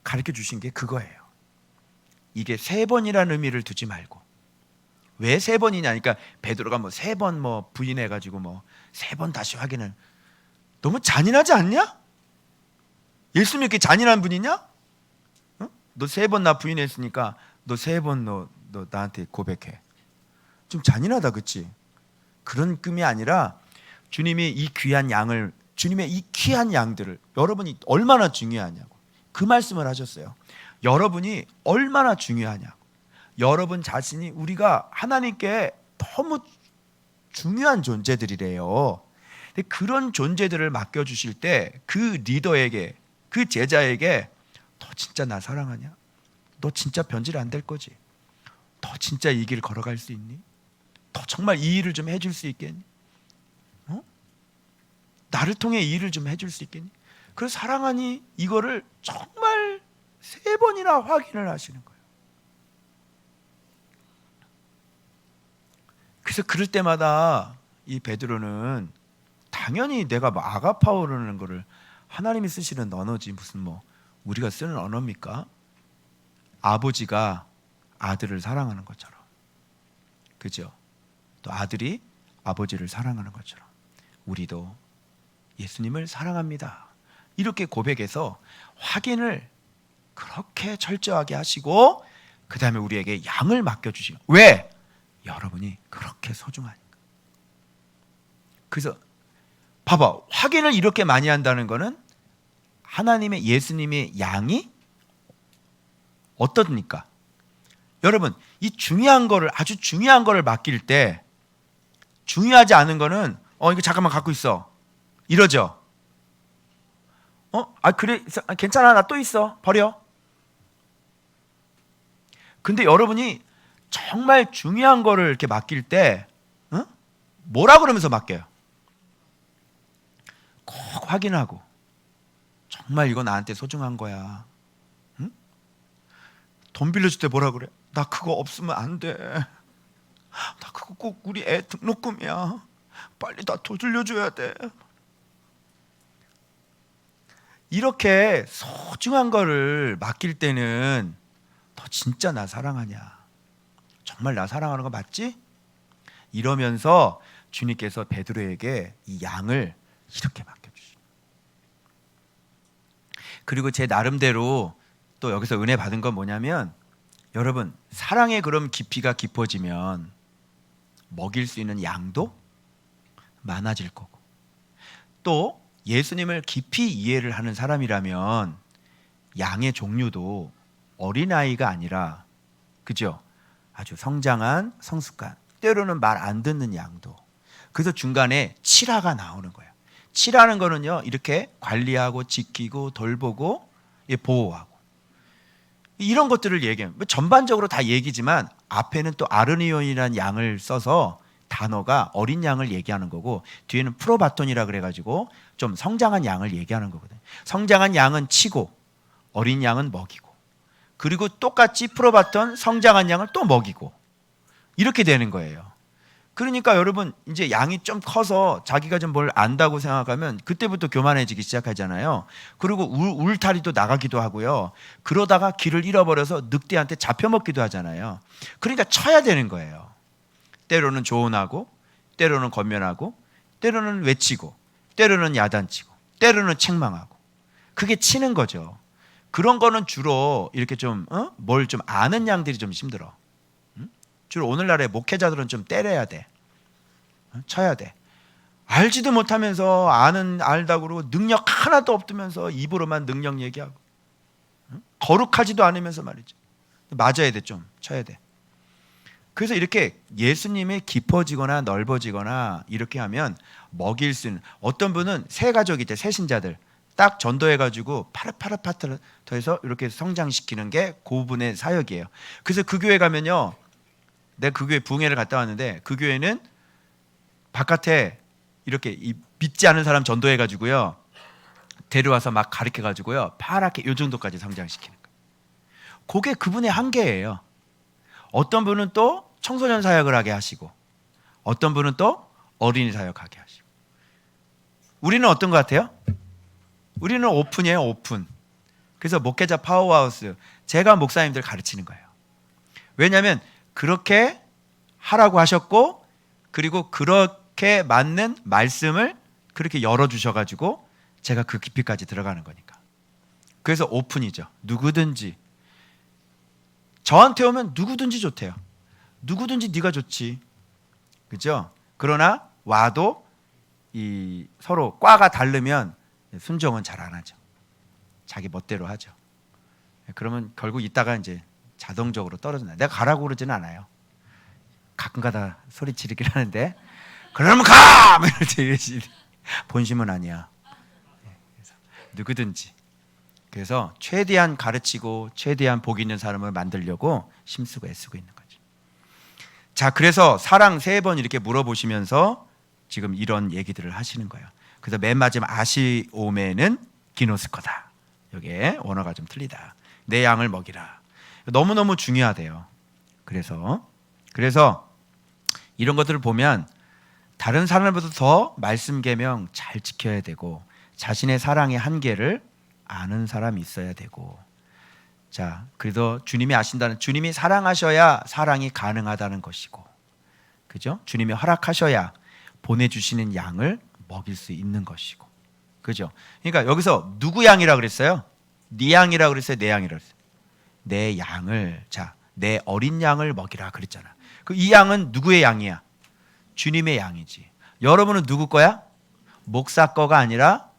가르쳐 주신 게 그거예요. 이게 3번이라는 의미를 두지 말고, 왜 3번이냐? 그러니까 베드로가 뭐 3번 뭐 부인해가지고 뭐 3번 다시 확인을, 너무 잔인하지 않냐? 예수님이 이렇게 잔인한 분이냐? 너 3번 나 부인했으니까 너 3번 너 나한테 고백해. 좀 잔인하다, 그치? 그런 꿈이 아니라, 주님이 이 귀한 양을, 주님의 이 귀한 양들을 여러분이 얼마나 중요하냐고 그 말씀을 하셨어요. 여러분이 얼마나 중요하냐고. 여러분 자신이, 우리가 하나님께 너무 중요한 존재들이래요. 근데 그런 존재들을 맡겨주실 때 그 리더에게, 그 제자에게 너 진짜 나 사랑하냐? 너 진짜 변질 안 될 거지? 너 진짜 이 길 걸어갈 수 있니? 너 정말 이 일을 좀 해줄 수 있겠니? 나를 통해 이 일을 좀 해줄 수 있겠니? 그래서 사랑하니 이거를 정말 3번이나 확인을 하시는 거예요. 그래서 그럴 때마다 이 베드로는 당연히 내가 뭐 아가파오라는 거를 하나님이 쓰시는 언어지 무슨 뭐 우리가 쓰는 언어입니까? 아버지가 아들을 사랑하는 것처럼, 그죠? 또 아들이 아버지를 사랑하는 것처럼 우리도 예수님을 사랑합니다. 이렇게 고백해서 확인을 그렇게 철저하게 하시고 그 다음에 우리에게 양을 맡겨주시는. 왜? 여러분이 그렇게 소중하니까. 그래서 봐봐, 확인을 이렇게 많이 한다는 거는 하나님의, 예수님의 양이 어떻습니까? 여러분, 이 중요한 거를, 아주 중요한 거를 맡길 때 중요하지 않은 거는 이거 잠깐만 갖고 있어 이러죠. 그래, 괜찮아, 나 또 있어, 버려. 근데 여러분이 정말 중요한 거를 이렇게 맡길 때 뭐라 그러면서 맡겨요? 꼭 확인하고 정말 이거 나한테 소중한 거야. 응? 돈 빌려줄 때 뭐라 그래? 나 그거 없으면 안 돼. 나 그거 꼭 우리 애 등록금이야. 빨리 나 돈 돌려줘야 돼. 이렇게 소중한 거를 맡길 때는 너 진짜 나 사랑하냐? 정말 나 사랑하는 거 맞지? 이러면서 주님께서 베드로에게 이 양을 이렇게 맡겨주시고, 그리고 제 나름대로 또 여기서 은혜 받은 건 뭐냐면, 여러분 사랑의 그럼 깊이가 깊어지면 먹일 수 있는 양도 많아질 거고, 또 예수님을 깊이 이해를 하는 사람이라면 양의 종류도 어린아이가 아니라, 그죠? 아주 성장한 성숙한, 때로는 말 안 듣는 양도. 그래서 중간에 칠하가 나오는 거예요. 칠하는 거는요, 이렇게 관리하고 지키고 돌보고 보호하고 이런 것들을 얘기해요. 전반적으로 다 얘기지만 앞에는 또 아르니온이라는 양을 써서 단어가 어린 양을 얘기하는 거고, 뒤에는 프로바톤이라 그래가지고 좀 성장한 양을 얘기하는 거거든요. 성장한 양은 치고 어린 양은 먹이고, 그리고 똑같이 프로바톤 성장한 양을 또 먹이고, 이렇게 되는 거예요. 그러니까 여러분 이제 양이 좀 커서 자기가 좀 뭘 안다고 생각하면 그때부터 교만해지기 시작하잖아요. 그리고 울타리도 나가기도 하고요. 그러다가 길을 잃어버려서 늑대한테 잡혀먹기도 하잖아요. 그러니까 쳐야 되는 거예요. 때로는 조언하고, 때로는 권면하고, 때로는 외치고, 때로는 야단치고, 때로는 책망하고. 그게 치는 거죠. 그런 거는 주로 이렇게 좀 뭘 좀 아는 양들이 좀 힘들어. 주로 오늘날의 목회자들은 좀 때려야 돼. 쳐야 돼. 알지도 못하면서 알다고 그러고 능력 하나도 없으면서 입으로만 능력 얘기하고, 거룩하지도 않으면서 말이죠. 맞아야 돼, 좀 쳐야 돼. 그래서 이렇게 예수님이 깊어지거나 넓어지거나 이렇게 하면 먹일 수 있는, 어떤 분은 새 가족이 때 새신자들 딱 전도해가지고 파릇파릇파릇해서 이렇게 성장시키는 게 그분의 사역이에요. 그래서 그 교회 가면요, 내가 그 교회 부흥회를 갔다 왔는데 그 교회는 바깥에 이렇게 믿지 않은 사람 전도해가지고요, 데려와서 막 가르쳐가지고요, 파랗게 요 정도까지 성장시키는 거예요. 그게 그분의 한계예요. 어떤 분은 또 청소년 사역을 하게 하시고, 어떤 분은 또 어린이 사역하게 하시고. 우리는 어떤 것 같아요? 우리는 오픈이에요, 오픈. 그래서 목회자 파워하우스, 제가 목사님들 가르치는 거예요. 왜냐하면 그렇게 하라고 하셨고, 그리고 그렇게 맞는 말씀을 그렇게 열어주셔가지고 제가 그 깊이까지 들어가는 거니까. 그래서 오픈이죠. 누구든지 저한테 오면 누구든지 좋대요. 누구든지 네가 좋지, 그죠? 그러나 와도 이 서로 과가 다르면 순종은 잘 안 하죠. 자기 멋대로 하죠. 그러면 결국 이따가 이제 자동적으로 떨어진다. 내가 가라고 그러지는 않아요. 가끔가다 소리 지르긴 하는데 그러면 가! 이러지. 본심은 아니야. 그래서 누구든지. 그래서 최대한 가르치고 최대한 복 있는 사람을 만들려고 힘쓰고 애쓰고 있는 거죠. 자, 그래서 사랑 3번 이렇게 물어보시면서 지금 이런 얘기들을 하시는 거예요. 그래서 맨 마지막 아시오메는 기노스코다. 여기에 원어가 좀 틀리다. 내 양을 먹이라. 너무너무 중요하대요. 그래서 이런 것들을 보면 다른 사람보다 더 말씀 계명 잘 지켜야 되고 자신의 사랑의 한계를 아는 사람이 있어야 되고, 자, 그래서 주님이 아신다는, 주님이 사랑하셔야 사랑이 가능하다는 것이고, 그죠? 주님이 허락하셔야 보내주시는 양을 먹일 수 있는 것이고, 그죠? 그러니까 여기서 누구 양이라 그랬어요? 네 양이라 그랬어요? 내 양이라 그랬어요? 내 양을, 자, 내 어린 양을 먹이라 그랬잖아. 그 이 양은 누구의 양이야? 주님의 양이지. 여러분은 누구 거야? 목사 거가 아니라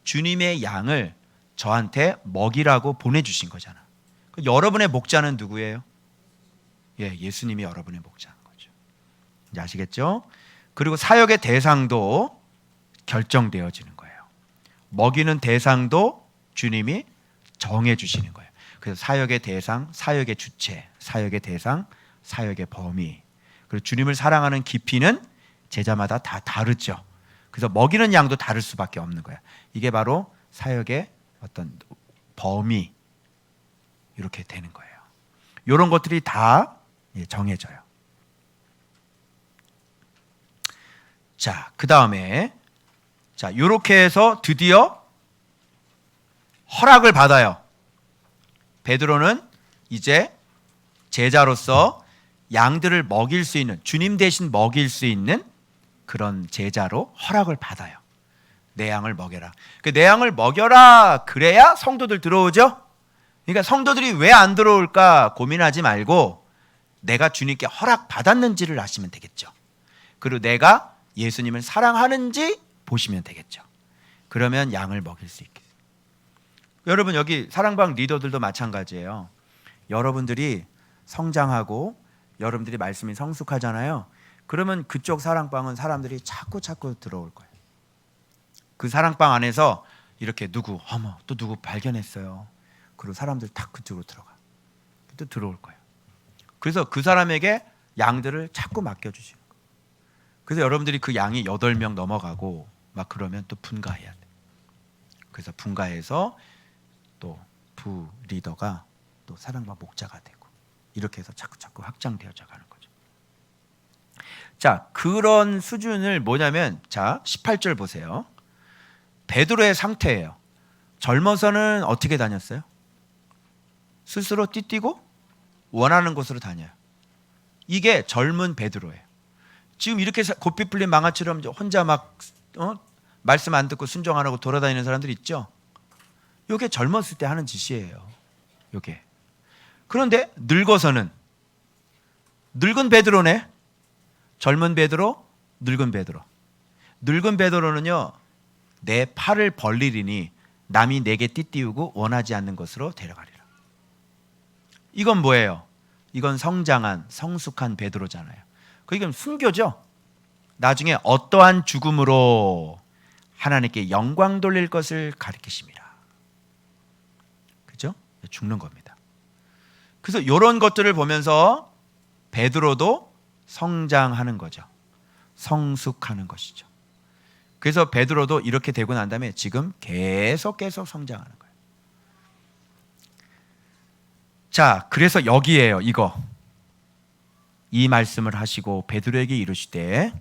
주님의 양을 저한테 먹이라고 보내주신 거잖아. 여러분의 목자는 누구예요? 예, 예수님이 여러분의 목자인 거죠. 이제 아시겠죠? 그리고 사역의 대상도 결정되어지는 거예요. 먹이는 대상도 주님이 정해주시는 거예요. 그래서 사역의 대상, 사역의 주체, 사역의 대상, 사역의 범위, 그리고 주님을 사랑하는 깊이는 제자마다 다 다르죠. 그래서 먹이는 양도 다를 수밖에 없는 거예요. 이게 바로 사역의 어떤 범위, 이렇게 되는 거예요. 이런 것들이 다 정해져요. 자, 그 다음에 자, 이렇게 해서 드디어 허락을 받아요. 베드로는 이제 제자로서 양들을 먹일 수 있는, 주님 대신 먹일 수 있는 그런 제자로 허락을 받아요. 내 양을 먹여라. 내 양을 먹여라 그래야 성도들 들어오죠. 그러니까 성도들이 왜 안 들어올까 고민하지 말고 내가 주님께 허락받았는지를 아시면 되겠죠. 그리고 내가 예수님을 사랑하는지 보시면 되겠죠. 그러면 양을 먹일 수 있겠죠. 여러분, 여기 사랑방 리더들도 마찬가지예요. 여러분들이 성장하고 여러분들이 말씀이 성숙하잖아요. 그러면 그쪽 사랑방은 사람들이 자꾸 들어올 거예요. 그 사랑방 안에서 이렇게 어머, 또 누구 발견했어요. 그리고 사람들 다 그쪽으로 들어가. 또 들어올 거예요. 그래서 그 사람에게 양들을 자꾸 맡겨주시는 거예요. 그래서 여러분들이 그 양이 8명 넘어가고 막 그러면 또 분가해야 돼요. 그래서 분가해서 또 부 리더가 또 사랑방 목자가 되고 이렇게 해서 자꾸 확장되어져 가는 거죠. 자, 그런 수준을 뭐냐면, 자, 18절 보세요. 베드로의 상태예요. 젊어서는 어떻게 다녔어요? 스스로 띠뛰고 원하는 곳으로 다녀요. 이게 젊은 베드로예요. 지금 이렇게 고삐 풀린 망아처럼 혼자 막 말씀 안 듣고 순종 안 하고 돌아다니는 사람들 있죠. 이게 젊었을 때 하는 짓이에요. 이게. 그런데 늙어서는, 늙은 베드로네. 젊은 베드로, 늙은 베드로. 늙은 베드로는요, 내 팔을 벌리리니 남이 내게 띠띠우고 원하지 않는 것으로 데려가리라. 이건 뭐예요? 이건 성장한 성숙한 베드로잖아요. 이건 순교죠. 나중에 어떠한 죽음으로 하나님께 영광 돌릴 것을 가리키십니다. 그죠? 죽는 겁니다. 그래서 이런 것들을 보면서 베드로도 성장하는 거죠. 성숙하는 것이죠. 그래서 베드로도 이렇게 되고 난 다음에 지금 계속 성장하는 거예요. 자, 그래서 여기에요. 이 말씀을 하시고 베드로에게 이르시되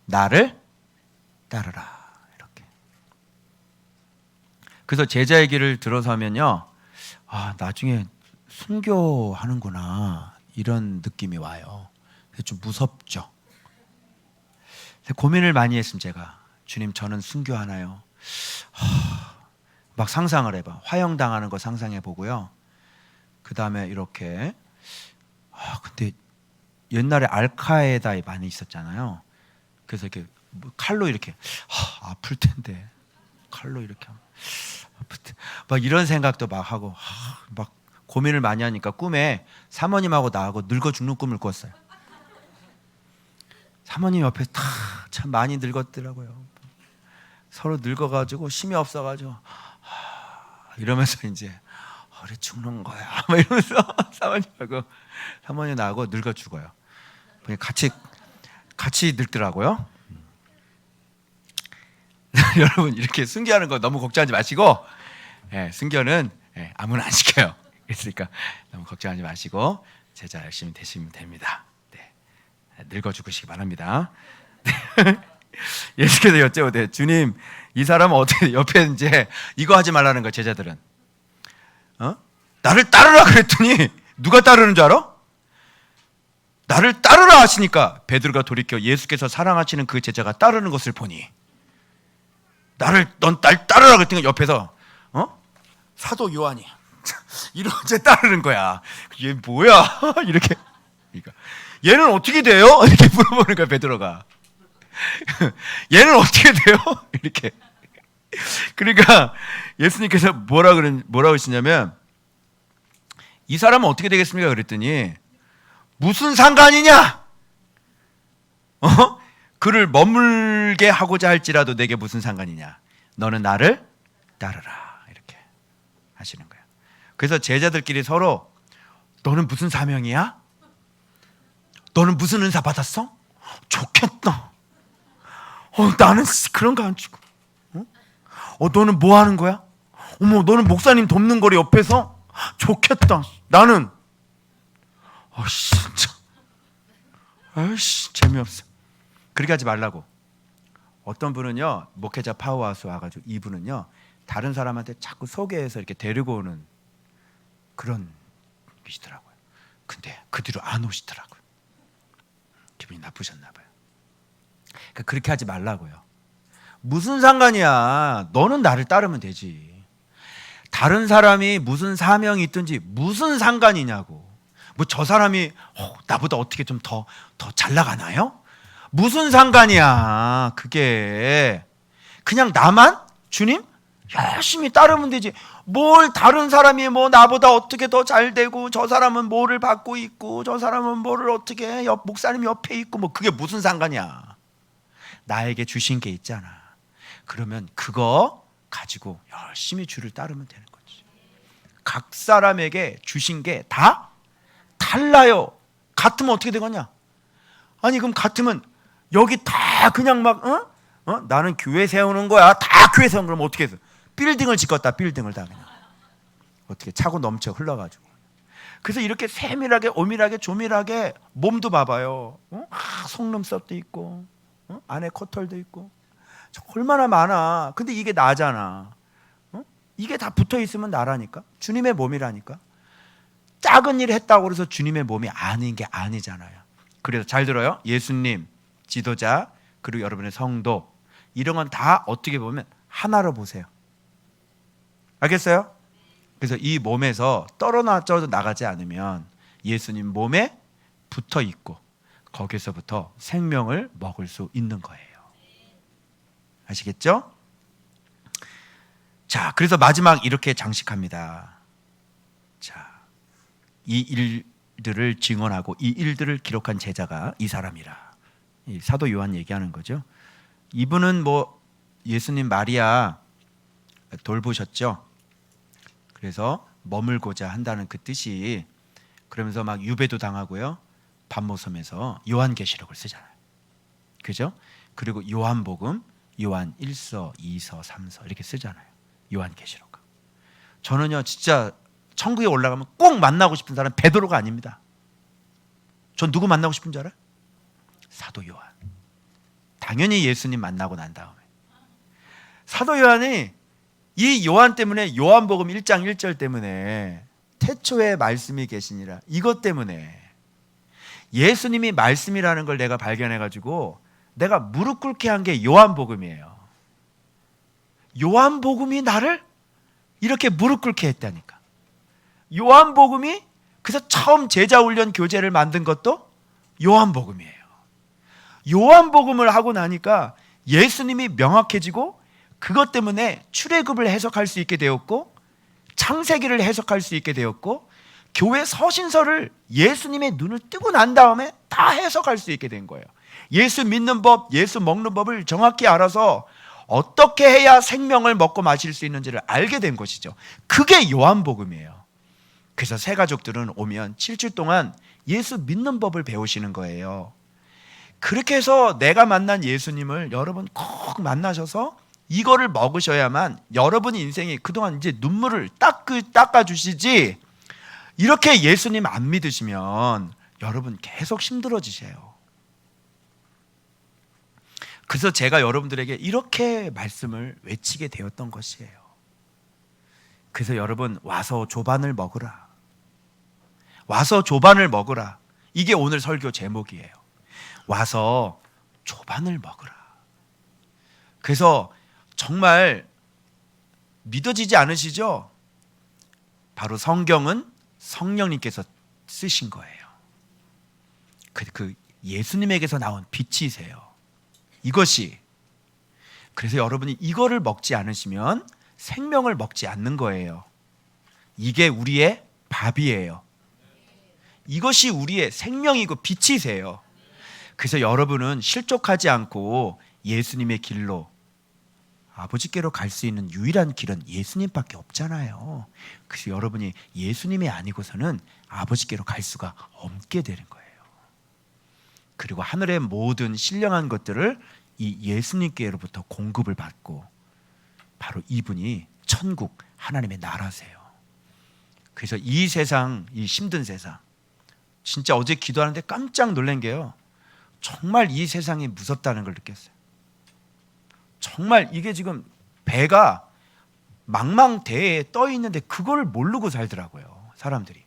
나를 따르라. 이렇게. 그래서 제자의 길을 들어서면요, 나중에 순교하는구나 이런 느낌이 와요. 좀 무섭죠. 고민을 많이 했습니다. 제가, 주님, 저는 순교하나요? 막 상상을 해봐. 화형당하는 거 상상해 보고요. 그 다음에 이렇게 근데 옛날에 알카에다에 많이 있었잖아요. 그래서 이렇게 칼로 이렇게 아플 텐데 칼로 이렇게 아플 텐데 막 이런 생각도 막 하고 막 고민을 많이 하니까 꿈에 사모님하고 나하고 늙어 죽는 꿈을 꿨어요. 사모님 옆에 다 참 많이 늙었더라고요. 서로 늙어가지고 힘이 없어가지고 이러면서 이제 우리 죽는 거야 막 이러면서 사모님 나하고 늙어 죽어요. 같이 늙더라고요. 여러분 이렇게 순교하는 거 너무 걱정하지 마시고, 순교는 아무나 안 시켜요. 그러니까 너무 걱정하지 마시고 제자 열심히 되시면 됩니다. 네. 늙어 죽으시기 바랍니다. 예수께서 여쭤보되 주님 이 사람은 어떻게 옆에 이제 이거 하지 말라는 거예요. 제자들은 나를 따르라 그랬더니 누가 따르는 줄 알아? 나를 따르라 하시니까 베드로가 돌이켜 예수께서 사랑하시는 그 제자가 따르는 것을 보니 넌 날 따르라 그랬더니 옆에서 사도 요한이 이렇게 따르는 거야. 얘 뭐야? 이렇게. 그러니까 얘는 어떻게 돼요? 이렇게 물어보는 거야 베드로가. 얘는 어떻게 돼요? 이렇게. 그러니까 예수님께서 뭐라고 하시냐면 이 사람은 어떻게 되겠습니까? 그랬더니 무슨 상관이냐? 그를 머물게 하고자 할지라도 내게 무슨 상관이냐? 너는 나를 따르라. 이렇게 하시는 거예요. 그래서 제자들끼리 서로 너는 무슨 사명이야? 너는 무슨 은사 받았어? 좋겠다. 나는 그런 거 안 주고. 너는 뭐 하는 거야? 어머, 너는 목사님 돕는 거리 옆에서? 좋겠다. 나는 진짜 재미없어. 그렇게 하지 말라고. 어떤 분은요 목회자 파워하우스 와가지고 이분은요 다른 사람한테 자꾸 소개해서 이렇게 데리고 오는 그런 분이시더라고요. 근데 그 뒤로 안 오시더라고요. 기분이 나쁘셨나 봐요. 그러니까 그렇게 하지 말라고요. 무슨 상관이야. 너는 나를 따르면 되지. 다른 사람이 무슨 사명이 있든지 무슨 상관이냐고. 뭐 저 사람이 나보다 어떻게 좀 더 잘 나가나요? 무슨 상관이야. 그게 그냥 나만 주님 열심히 따르면 되지. 뭘 다른 사람이 뭐 나보다 어떻게 더 잘 되고 저 사람은 뭐를 받고 있고 저 사람은 뭐를 어떻게 목사님 옆에 있고 뭐 그게 무슨 상관이야. 나에게 주신 게 있잖아. 그러면 그거 가지고 열심히 주를 따르면 되는 거지. 각 사람에게 주신 게 다 달라요. 같으면 어떻게 되겠냐? 아니 그럼 같으면 여기 다 그냥 막 나는 교회 세우는 거야. 다 교회 세우는 그러면 어떻게 해서 빌딩을 짓겠다. 빌딩을 다 그냥 어떻게 차고 넘쳐 흘러가지고. 그래서 이렇게 세밀하게 오밀하게 조밀하게 몸도 봐봐요. 속눈썹도 있고 안에 코털도 있고 얼마나 많아. 근데 이게 나잖아. 이게 다 붙어 있으면 나라니까. 주님의 몸이라니까. 작은 일 했다고 해서 주님의 몸이 아닌 게 아니잖아요. 그래서 잘 들어요. 예수님, 지도자, 그리고 여러분의 성도 이런 건 다 어떻게 보면 하나로 보세요. 알겠어요? 그래서 이 몸에서 떨어져 나가지 않으면 예수님 몸에 붙어 있고 거기서부터 생명을 먹을 수 있는 거예요. 아시겠죠? 자, 그래서 마지막 이렇게 장식합니다. 자, 이 일들을 증언하고 이 일들을 기록한 제자가 이 사람이라. 이 사도 요한 얘기하는 거죠. 이분은 뭐 예수님 마리아 돌보셨죠. 그래서 머물고자 한다는 그 뜻이 그러면서 막 유배도 당하고요. 반모섬에서 요한계시록을 쓰잖아요. 그죠? 그리고 요한복음, 요한 1서, 2서, 3서 이렇게 쓰잖아요. 요한계시록. 저는요 진짜 천국에 올라가면 꼭 만나고 싶은 사람 베드로가 아닙니다. 전 누구 만나고 싶은 줄 알아요? 사도 요한. 당연히 예수님 만나고 난 다음에 사도 요한이 이 요한 때문에 요한복음 1장 1절 때문에 태초에 말씀이 계시니라 이것 때문에 예수님이 말씀이라는 걸 내가 발견해가지고 내가 무릎 꿇게 한 게 요한복음이에요. 요한복음이 나를 이렇게 무릎 꿇게 했다니까. 요한복음이 그래서 처음 제자훈련 교재를 만든 것도 요한복음이에요. 요한복음을 하고 나니까 예수님이 명확해지고 그것 때문에 출애굽을 해석할 수 있게 되었고 창세기를 해석할 수 있게 되었고 교회 서신서를 예수님의 눈을 뜨고 난 다음에 다 해석할 수 있게 된 거예요. 예수 믿는 법, 예수 먹는 법을 정확히 알아서 어떻게 해야 생명을 먹고 마실 수 있는지를 알게 된 것이죠. 그게 요한복음이에요. 그래서 새 가족들은 오면 7주 동안 예수 믿는 법을 배우시는 거예요. 그렇게 해서 내가 만난 예수님을 여러분 꼭 만나셔서 이거를 먹으셔야만 여러분 인생이 그동안 이제 눈물을 닦아주시지, 이렇게 예수님 안 믿으시면 여러분 계속 힘들어지세요. 그래서 제가 여러분들에게 이렇게 말씀을 외치게 되었던 것이에요. 그래서 여러분 와서 조반을 먹으라. 와서 조반을 먹으라. 이게 오늘 설교 제목이에요. 와서 조반을 먹으라. 그래서 정말 믿어지지 않으시죠? 바로 성경은 성령님께서 쓰신 거예요. 그 예수님에게서 나온 빛이세요. 이것이. 그래서 여러분이 이거를 먹지 않으시면 생명을 먹지 않는 거예요. 이게 우리의 밥이에요. 이것이 우리의 생명이고 빛이세요. 그래서 여러분은 실족하지 않고 예수님의 길로, 아버지께로 갈 수 있는 유일한 길은 예수님밖에 없잖아요. 그래서 여러분이 예수님이 아니고서는 아버지께로 갈 수가 없게 되는 거예요. 그리고 하늘의 모든 신령한 것들을 이 예수님께로부터 공급을 받고, 바로 이분이 천국 하나님의 나라세요. 그래서 이 세상, 이 힘든 세상, 진짜 어제 기도하는데 깜짝 놀란 게요, 정말 이 세상이 무섭다는 걸 느꼈어요. 정말 이게 지금 배가 망망대해에 떠 있는데 그걸 모르고 살더라고요, 사람들이.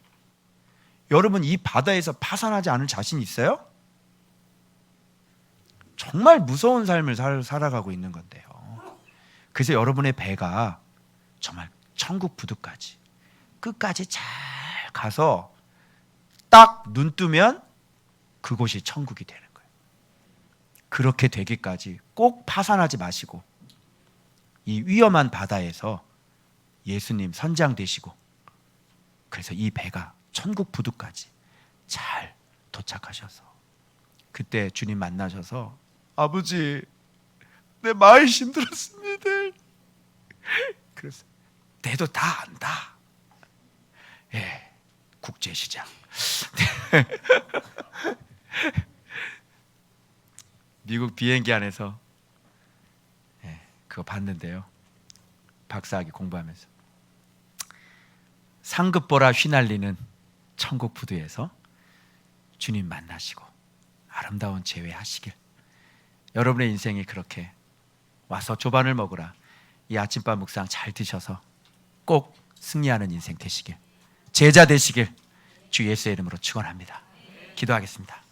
여러분 이 바다에서 파산하지 않을 자신 있어요? 정말 무서운 삶을 살아가고 있는 건데요. 그래서 여러분의 배가 정말 천국 부두까지 끝까지 잘 가서 딱 눈 뜨면 그곳이 천국이 되는 거예요. 그렇게 되기까지 꼭 파산하지 마시고 이 위험한 바다에서 예수님 선장 되시고, 그래서 이 배가 천국 부두까지 잘 도착하셔서 그때 주님 만나셔서 아버지 내 많이 힘들었습니다. 그래서 내도 다 안다. 예, 국제시장. 미국 비행기 안에서 그거 봤는데요. 박사학위 공부하면서 상급보라 휘날리는 천국 부두에서 주님 만나시고 아름다운 재회하시길. 여러분의 인생이 그렇게 와서 조반을 먹으라. 이 아침밥 묵상 잘 드셔서 꼭 승리하는 인생 되시길, 제자 되시길 주 예수의 이름으로 축원합니다. 기도하겠습니다.